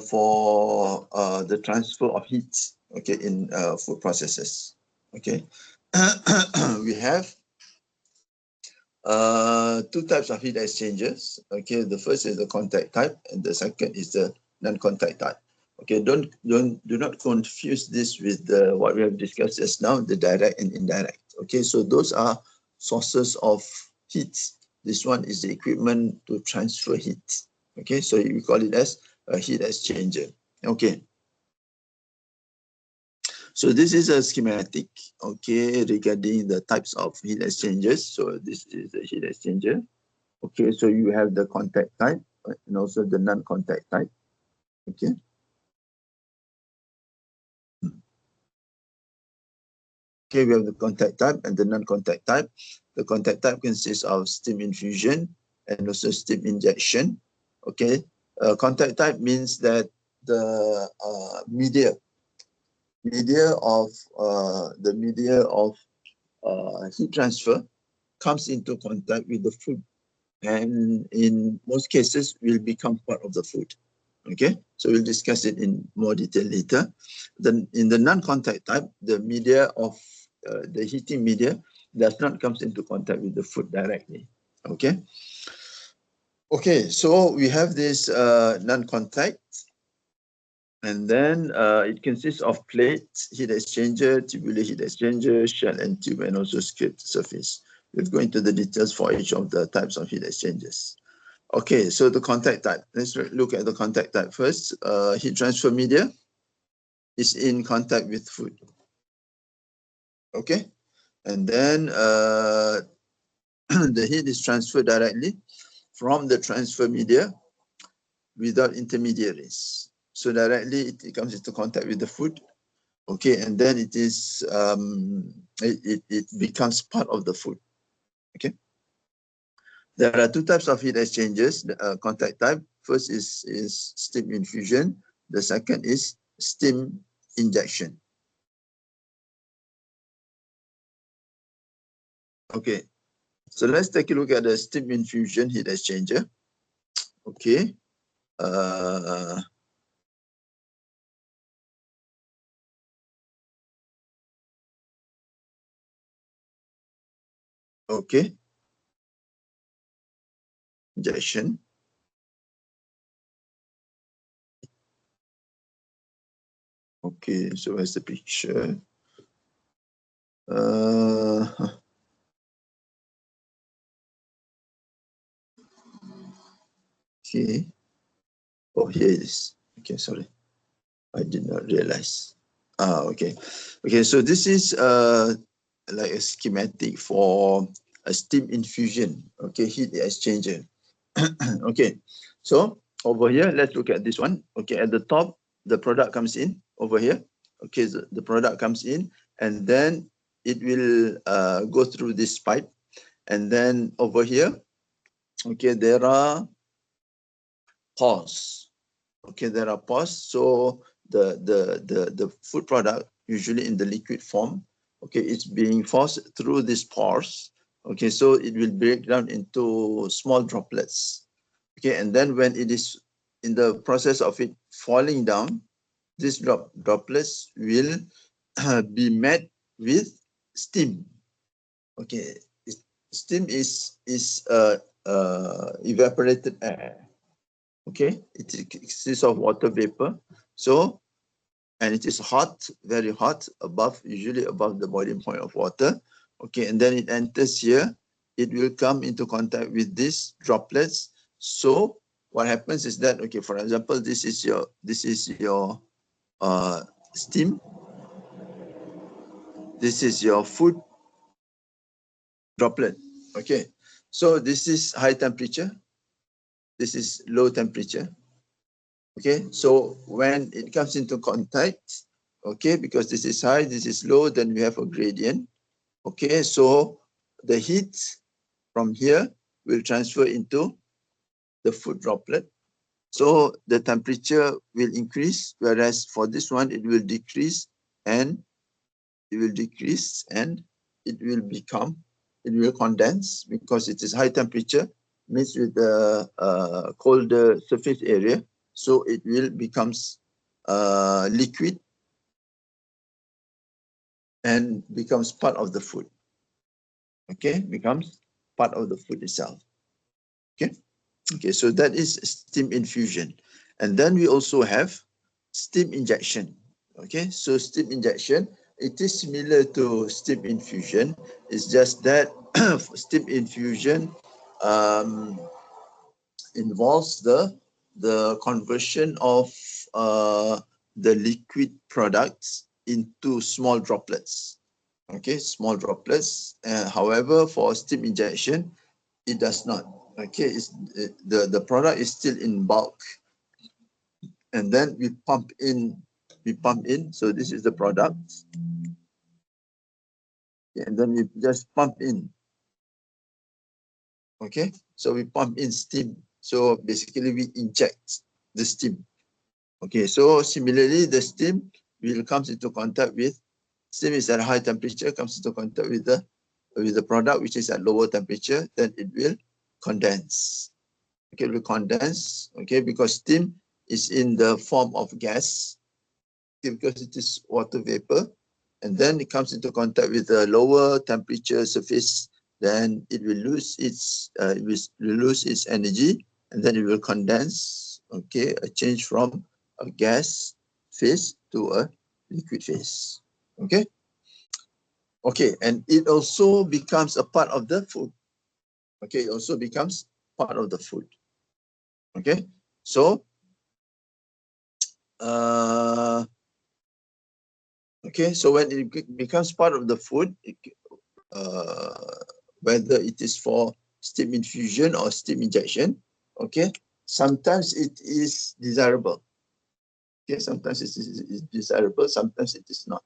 for the transfer of heat. Okay, in food processes. Okay, we have two types of heat exchangers. Okay, the first is the contact type, and the second is the non-contact type. Okay, do not confuse this with what we have discussed just now, the direct and indirect. Okay, so those are sources of heat. This one is the equipment to transfer heat. Okay, so we call it as a heat exchanger. Okay. So this is a schematic, okay, regarding the types of heat exchangers. So this is the heat exchanger. Okay, so you have the contact type and also the non-contact type. Okay. Okay, we have the contact type and the non-contact type. The contact type consists of steam infusion and also steam injection. Okay, contact type means that the media of heat transfer comes into contact with the food, and in most cases will become part of the food. Okay, so we'll discuss it in more detail later. Then in the non-contact type, the media of the heating media does not come into contact with the food directly. Okay. Okay, so we have this non-contact, and then it consists of plate, heat exchanger, tubular heat exchanger, shell and tube, and also skirt surface. We'll go into the details for each of the types of heat exchangers. Okay, so the contact type. Let's look at the contact type first. Heat transfer media is in contact with food. Okay, and then the heat is transferred directly from the transfer media without intermediaries. So directly it comes into contact with the food. Okay, and then it is it becomes part of the food. Okay. There are two types of heat exchangers, contact type. First is steam infusion. The second is steam injection. Okay, so let's take a look at the steam infusion heat exchanger. Okay. Okay. Injection. Okay, so where's the picture? Okay. Oh, here it is. Okay, sorry. I did not realize. Okay. Okay, so this is like a schematic for a steam infusion, okay, heat exchanger. Okay, so over here, let's look at this one. Okay, at the top, the product comes in over here. Okay, the product comes in, and then it will go through this pipe. And then over here, okay, there are pores. Okay, there are pores. So the food product, usually in the liquid form, okay, it's being forced through these pores. Okay, so it will break down into small droplets. Okay, and then when it is in the process of it falling down, these droplets will be met with steam. Okay, steam is evaporated air. Okay, it consists of water vapor. So, and it is hot, very hot, usually above the boiling point of water. Okay, and then it enters here. It will come into contact with these droplets. So what happens is that, okay, for example, this is your steam. This is your food droplet. Okay, so this is high temperature. This is low temperature. Okay, so when it comes into contact, okay, because this is high, this is low, then we have a gradient. Okay, so the heat from here will transfer into the food droplet. So the temperature will increase, whereas for this one, it will decrease and it will decrease and it will condense because it is high temperature mixed with the colder surface area. So it will becomes liquid and becomes part of the food. Okay, becomes part of the food itself. Okay, okay, so that is steam infusion. And then we also have steam injection. Okay, so steam injection, it is similar to steam infusion. It's just that steam infusion involves the conversion of the liquid products into small droplets. Okay, small droplets. However, for steam injection, it does not. Okay, the product is still in bulk, and then we pump in. So this is the product, and then we just pump in. Okay, so we pump in steam. So basically, we inject the steam. Okay, so similarly, the steam will comes into contact with steam is at high temperature, comes into contact with the product which is at lower temperature, then it will condense. Okay, will condense. Okay, because steam is in the form of gas, okay, because it is water vapor, and then it comes into contact with a lower temperature surface, then it will lose its energy, and then it will condense. Okay, a change from a gas phase to a liquid phase. Okay, okay, and it also becomes a part of the food. Okay, it also becomes part of the food. Okay, so okay, so when it becomes part of the food, whether it is for steam infusion or steam injection, okay, sometimes it is desirable. Okay, sometimes it is desirable, sometimes it is not.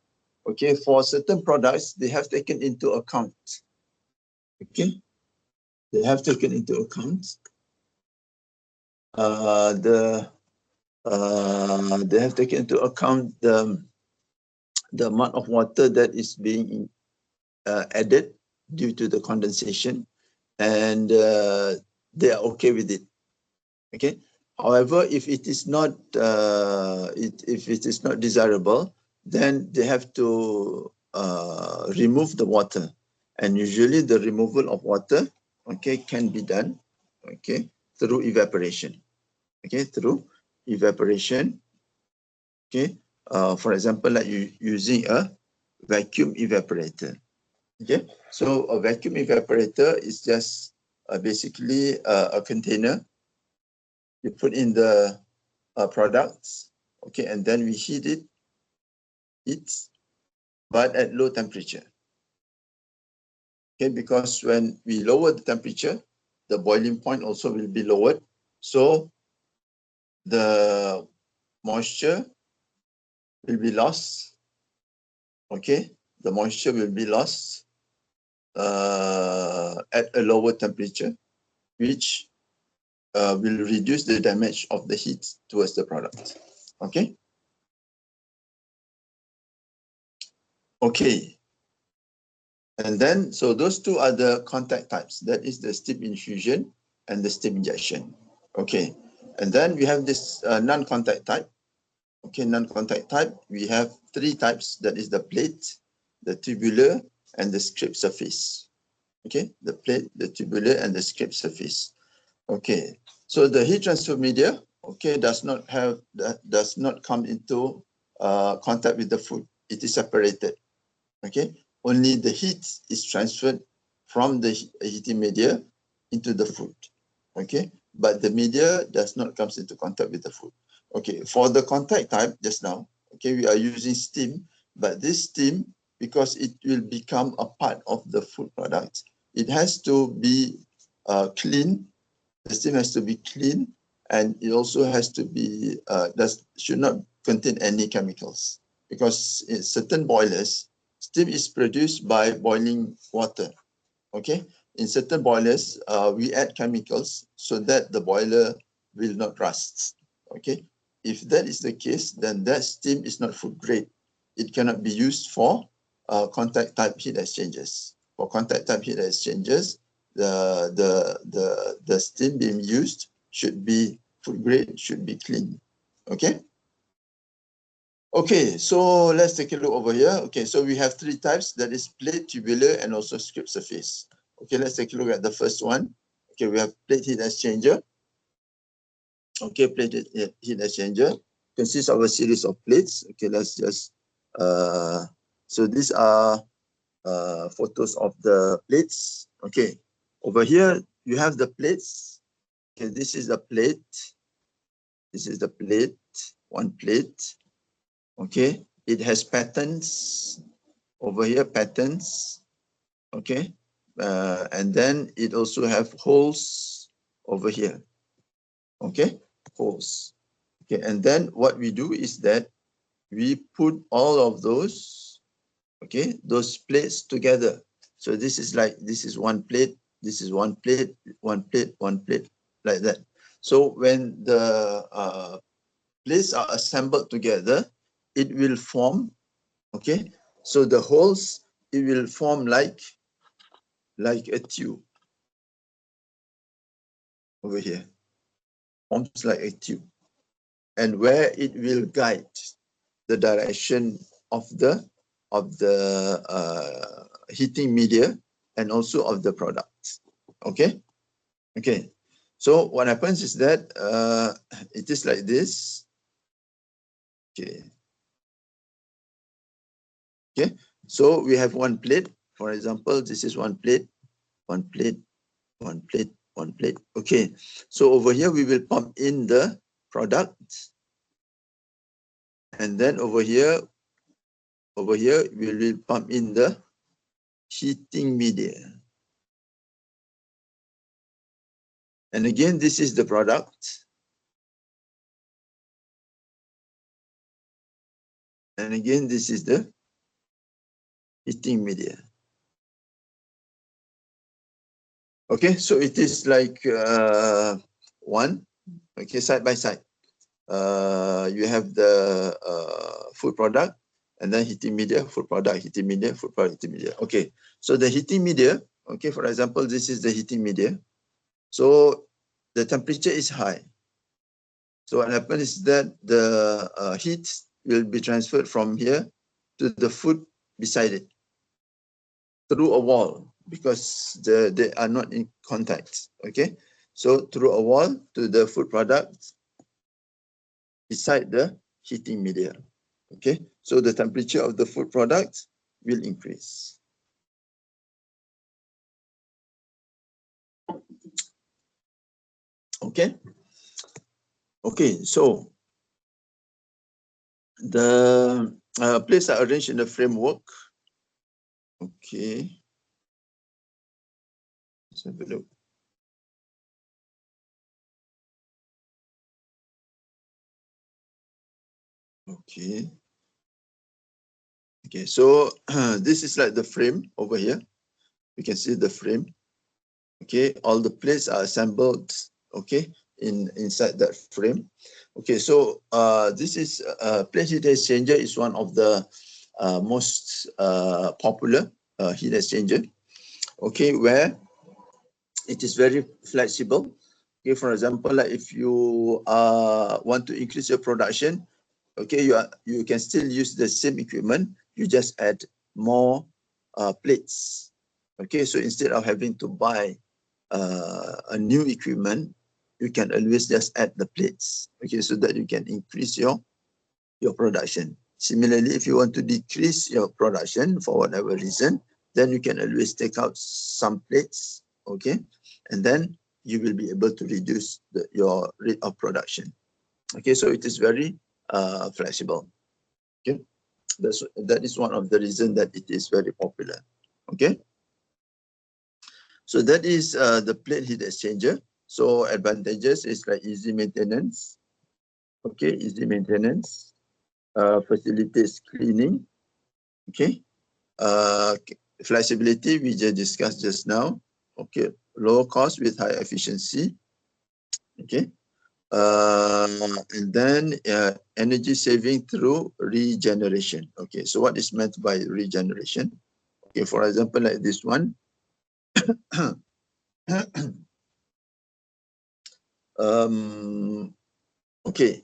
Okay, for certain products, they have taken into account. Okay, they have taken into account they have taken into account the amount of water that is being added due to the condensation, and they are okay with it. Okay. However, if it is not if it is not desirable, then they have to remove the water, and usually the removal of water, okay, can be done, okay, through evaporation. Okay, through evaporation. Okay, for example, like you using a vacuum evaporator. Okay, so a vacuum evaporator is just basically a container. You put in the products, okay, and then we heat it, but at low temperature. Okay, because when we lower the temperature, the boiling point also will be lowered. So the moisture will be lost. Okay, the moisture will be lost at a lower temperature, which will reduce the damage of the heat towards the product. Okay. Okay. And then, so those two are the contact types. That is the steam infusion and the steam injection. Okay. And then we have this non-contact type. Okay, non-contact type. We have three types. That is the plate, the tubular, and the scrape surface. Okay, the plate, the tubular, and the scrape surface. Okay, so the heat transfer media, okay, does not come into contact with the food. It is separated. Okay, only the heat is transferred from the heating media into the food. Okay, but the media does not come into contact with the food. Okay, for the contact type just now, okay, we are using steam, but this steam, because it will become a part of the food product, it has to be clean. The steam has to be clean, and it also has to be should not contain any chemicals, because in certain boilers, steam is produced by boiling water. Okay, in certain boilers, we add chemicals so that the boiler will not rust. Okay, if that is the case, then that steam is not food grade. It cannot be used for contact type heat exchangers. For contact type heat exchangers, the steam being used should be food grade, should be clean. Okay. Okay, so let's take a look over here. Okay, so we have three types, that is plate, tubular, and also script surface. Okay, let's take a look at the first one. Okay, we have plate heat exchanger. Okay, plate heat exchanger consists of a series of plates. Okay, let's just, so these are photos of the plates. Okay, over here, you have the plates. Okay, this is the plate. This is the plate, one plate. Okay, it has patterns over here, patterns. Okay, and then it also have holes over here. Okay, holes. Okay, and then what we do is that we put all of those, okay, those plates together. So this is like, this is one plate, this is one plate, one plate, one plate, like that. So when the plates are assembled together, it will form, okay, so the holes, it will form like a tube over here, forms like a tube, and where it will guide the direction of the heating media and also of the product. Okay, okay. So what happens is that it is like this. Okay, okay. So we have one plate. For example, this is one plate, one plate, one plate, one plate. Okay, so over here we will pump in the product, and then over here we will pump in the heating media. And again, this is the product. And again, this is the heating media. Okay, so it is like one, okay, side by side. You have the food product, and then heating media, food product, heating media, food product, heating media. Okay, so the heating media, okay, for example, this is the heating media. So the temperature is high. So what happens is that the heat will be transferred from here to the food beside it through a wall, because they are not in contact. Okay, so through a wall to the food product beside the heating media. Okay, so the temperature of the food product will increase. Okay, okay, so the plates are arranged in the framework. Okay, let's have a look. Okay. Okay, so this is like the frame over here. You can see the frame. Okay, all the plates are assembled, okay, inside that frame. Okay, so this is plate heat exchanger is one of the most popular heat exchanger. Okay, where it is very flexible. Okay, for example, like if you want to increase your production, okay, you can still use the same equipment. You just add more plates. Okay, so instead of having to buy a new equipment, you can always just add the plates. Okay, so that you can increase your production. Similarly, if you want to decrease your production for whatever reason, then you can always take out some plates. Okay, and then you will be able to reduce your rate of production. Okay, so it is very flexible. Okay, that is one of the reasons that it is very popular. Okay, So that is the plate heat exchanger. So advantages is like easy maintenance. Okay, easy maintenance. Facilitates cleaning. Okay. Flexibility we just discussed just now. Okay. Low cost with high efficiency. Okay. And then energy saving through regeneration. Okay. So what is meant by regeneration? Okay. For example, like this one. Okay.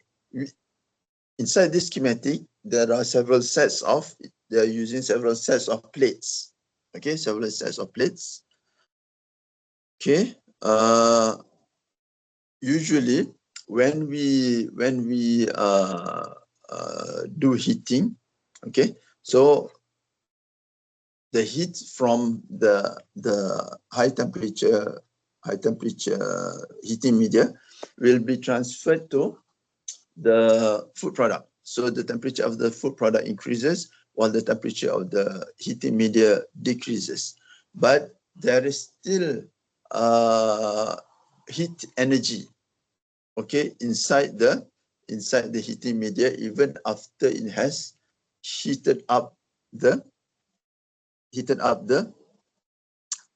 Inside this schematic, there are several sets of, they are using several sets of plates. Okay, several sets of plates. Okay. Usually when we do heating, okay, so the heat from the high temperature heating media will be transferred to the food product. So the temperature of the food product increases while the temperature of the heating media decreases. But there is still heat energy, okay, inside the heating media, even after it has heated up the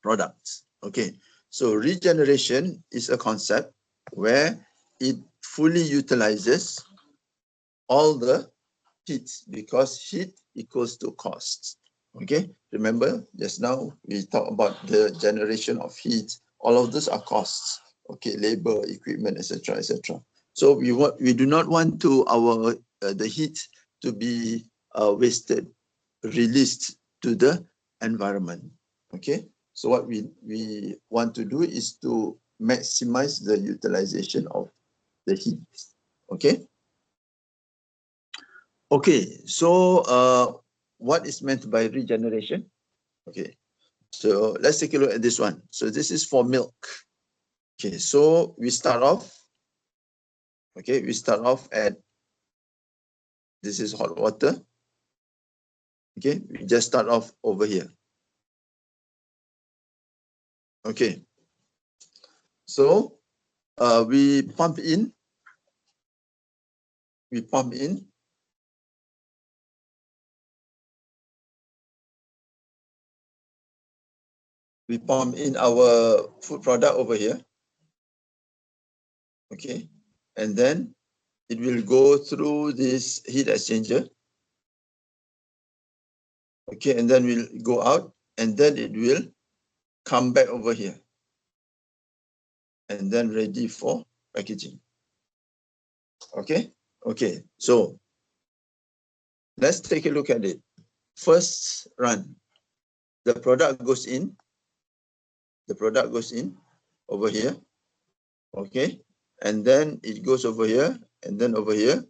product. Okay, so regeneration is a concept where it fully utilizes all the heat, because heat equals to cost. Okay, remember just now we talked about the generation of heat. All of those are costs. Okay, labor, equipment, etc., etc. So we do not want to the heat to be wasted, released to the environment. Okay, so what we want to do is to maximize the utilization of the heat. Okay. Okay, so what is meant by regeneration? Okay, so let's take a look at this one. So this is for milk. Okay, so we start off. Okay, we start off at, this is hot water. Okay, we just start off over here. Okay, so we pump in. We pump in. We pump in our food product over here. Okay, and then it will go through this heat exchanger. Okay, and then we'll go out, and then it will come back over here, and then ready for packaging. Okay, okay, so let's take a look at it. First run, the product goes in. The product goes in over here. Okay, and then it goes over here, and then over here,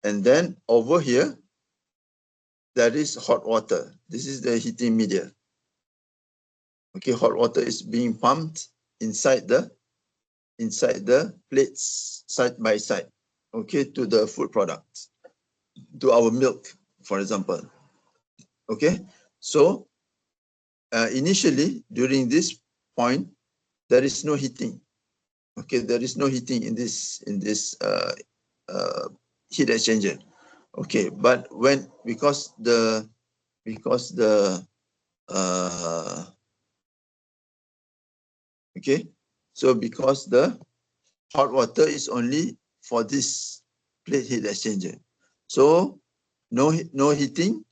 and then over here there is hot water. This is the heating media. Okay, hot water is being pumped inside the plates side by side. Okay, to the food product, to our milk, for example. Okay, so initially during this point there is no heating. Okay, there is no heating in this heat exchanger. Okay, but when because the okay, so because the hot water is only for this plate heat exchanger, so no heating.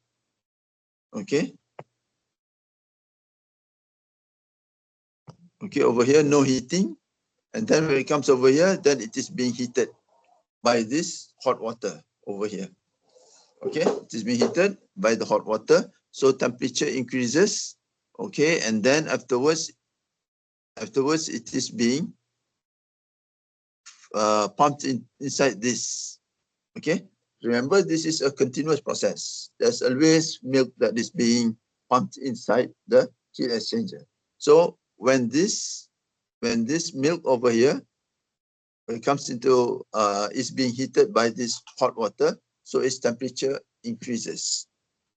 Okay, okay, over here no heating, and then when it comes over here, then it is being heated by this hot water over here. Okay, it is being heated by the hot water, so temperature increases. Okay, and then afterwards it is being pumped inside this. Okay, remember this is a continuous process. There's always milk that is being pumped inside the heat exchanger. So when this milk over here, when it comes into is being heated by this hot water, so its temperature increases.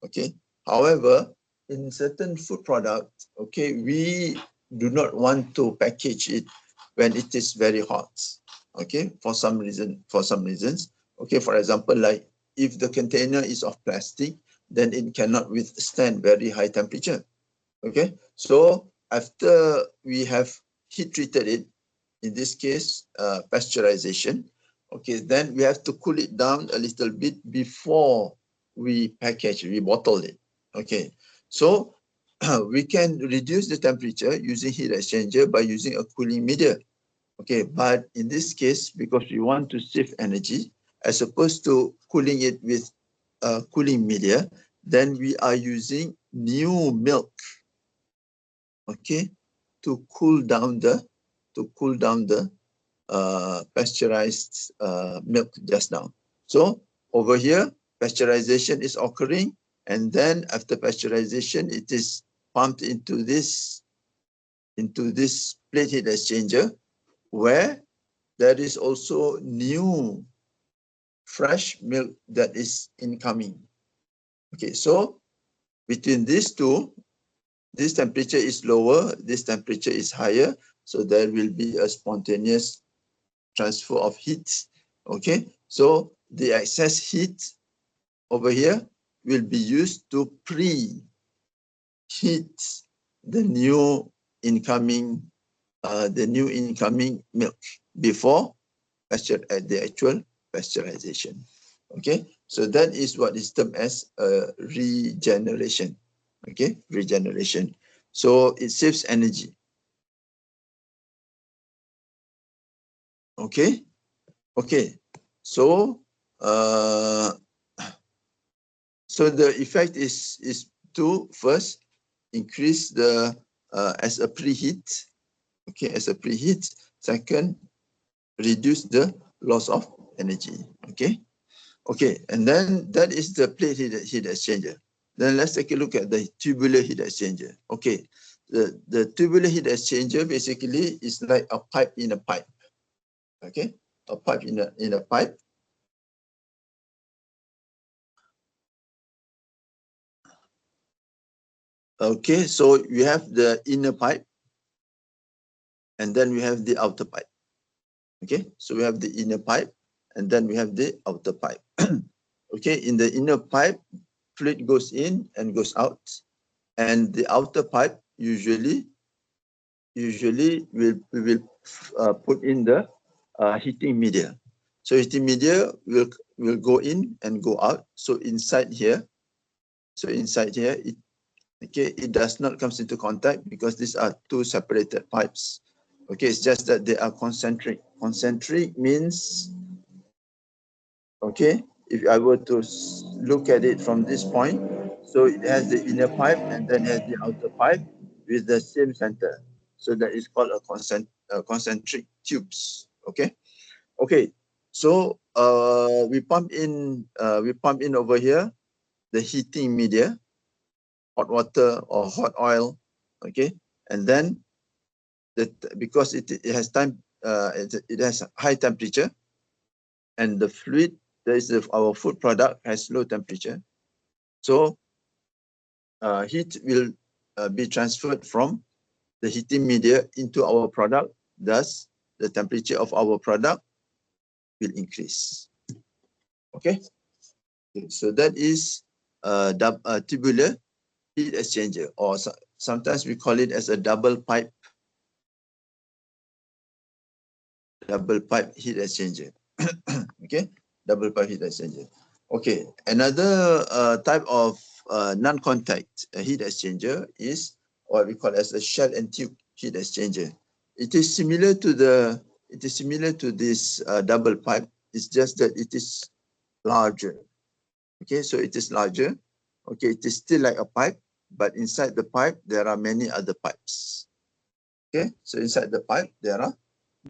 Okay, however, in certain food products, okay, we do not want to package it when it is very hot. Okay, for some reasons. Okay, for example, like if the container is of plastic, then it cannot withstand very high temperature. Okay, so after we have heat treated it, in this case, pasteurization, okay, then we have to cool it down a little bit before we package, we bottle it. Okay, so we can reduce the temperature using heat exchanger by using a cooling media. Okay, but in this case, because we want to save energy, as opposed to cooling it with cooling media, then we are using new milk, okay, to cool down the pasteurized milk just now. So over here, pasteurization is occurring, and then after pasteurization, it is pumped into this plate heat exchanger, where there is also new fresh milk that is incoming. Okay, so between these two, this temperature is lower, this temperature is higher, so there will be a spontaneous transfer of heat. Okay, so the excess heat over here will be used to preheat the new incoming milk before the actual pasteurization. Okay, so that is what is termed as regeneration. Okay, regeneration. So it saves energy. Okay, okay. So so the effect is to first increase the as a preheat. Okay, as a preheat. Second, reduce the loss of energy. Okay. Okay, and then that is the plate heat exchanger. Then let's take a look at the tubular heat exchanger. Okay, the tubular heat exchanger basically is like a pipe in a pipe. Okay, a pipe in a pipe. Okay, so we have the inner pipe, and then we have the outer pipe. Okay, so we have the inner pipe, and then we have the outer pipe. Okay, in the inner pipe, fluid goes in and goes out, and the outer pipe usually we will put in the heating media. So heating media will go in and go out. So inside here, it does not come into contact because these are two separated pipes. Okay, it's just that they are concentric. Concentric means, okay, if I were to look at it from this point, so it has the inner pipe and then has the outer pipe with the same center. So that is called a concentric tubes. Okay, okay. So we pump in over here the heating media, hot water or hot oil. Okay, and then because it has it has high temperature, and the fluid, our food product has low temperature. So heat will be transferred from the heating media into our product. Thus, the temperature of our product will increase. Okay. So that is tubular heat exchanger, or sometimes we call it as a double pipe heat exchanger. Okay, double pipe heat exchanger. Okay, another type of non-contact heat exchanger is what we call as a shell and tube heat exchanger. It is similar to this double pipe. It's just that it is larger. Okay, so it is larger. Okay, it is still like a pipe, but inside the pipe there are many other pipes. Okay, so inside the pipe there are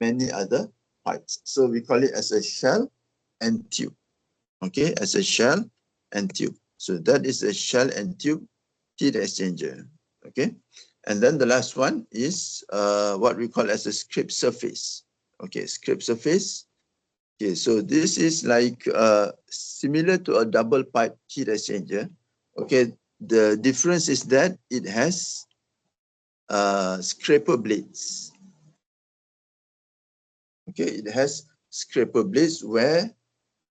many other pipes. So we call it as a shell and tube. Okay, as a shell and tube. So that is a shell and tube heat exchanger. Okay, and then the last one is what we call as a scrape surface. Okay, scrape surface. Okay, so this is like similar to a double pipe heat exchanger. Okay, the difference is that it has scraper blades. Okay, it has scraper blades where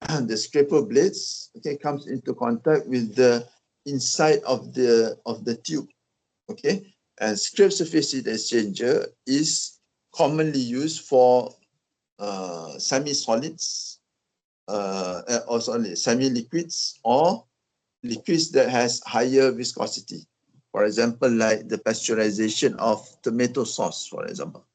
the scraper blades, okay, comes into contact with the inside of the tube. Okay, and scrape surface heat exchanger is commonly used for semi-solids, or sorry, semi-liquids or liquids that has higher viscosity. For example, like the pasteurization of tomato sauce, for example.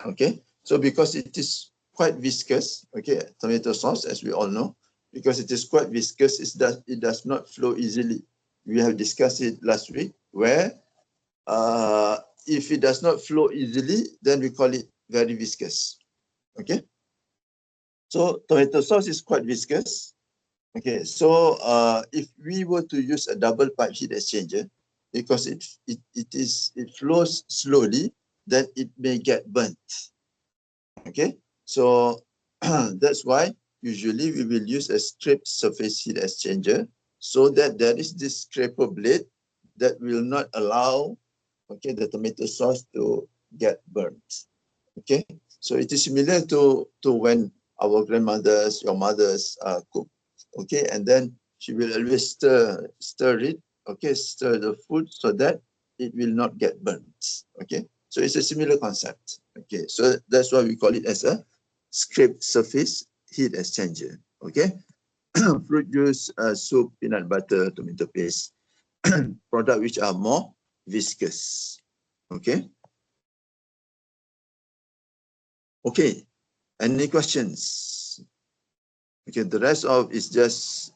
Okay, so because it is quite viscous, okay, tomato sauce, as we all know, because it is quite viscous, it does not flow easily. We have discussed it last week, where if it does not flow easily, then we call it very viscous. Okay, so tomato sauce is quite viscous. Okay, so if we were to use a double pipe heat exchanger, because it flows slowly, then it may get burnt. Okay, so that's why usually we will use a scrape surface heat exchanger, so that there is this scraper blade that will not allow, okay, the tomato sauce to get burnt. Okay, so it is similar to when our grandmothers, your mothers cook. Okay, and then she will always stir it. Okay, stir the food so that it will not get burnt. Okay, so it's a similar concept. Okay, so that's why we call it as a scrape surface heat exchanger. Okay, fruit juice, soup, peanut butter, tomato paste, product which are more viscous. Okay. Okay. Any questions? Okay, the rest of is just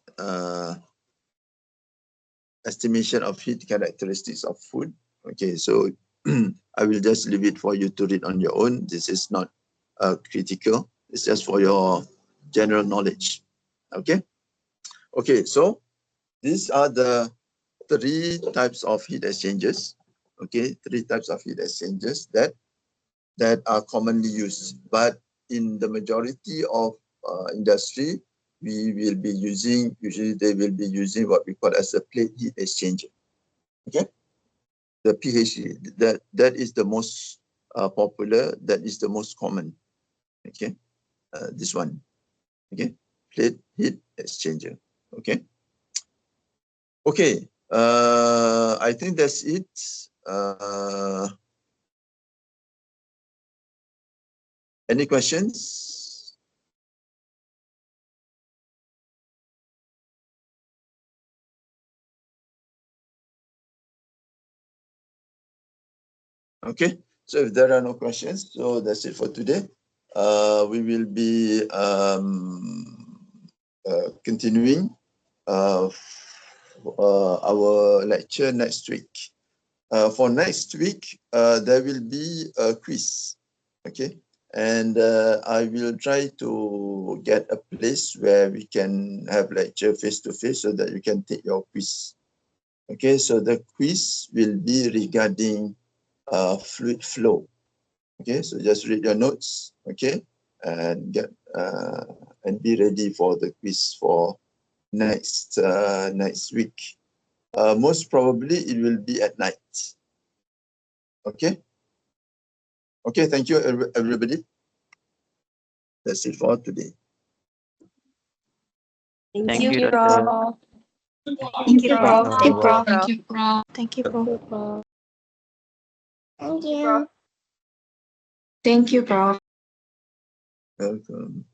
estimation of heat characteristics of food. Okay, so I will just leave it for you to read on your own. This is not critical. It's just for your general knowledge. Okay. Okay, so these are the three types of heat exchangers. Okay, three types of heat exchangers that are commonly used. But in the majority of industry, we will be using, usually they will be using what we call as a plate heat exchanger. Okay, the PHE, that is the most popular, that is the most common. Okay, this one. Okay, plate heat exchanger. Okay. Okay, I think that's it. Any questions? Okay, so if there are no questions, so that's it for today. We will be continuing our lecture next week. For next week, there will be a quiz. Okay, and I will try to get a place where we can have lecture face-to-face so that you can take your quiz. Okay, so the quiz will be regarding fluid flow. Okay, so just read your notes, okay, and get and be ready for the quiz for next week. Most probably it will be at night. Okay. Okay, thank you everybody. That's it for today. Thank Thank you, you, Prof. Doctor. Thank you, Prof. Thank Thank you, you, Prof. Thank you, Prof. Thank you, Prof. Thank you. Thank you, Prof. Welcome.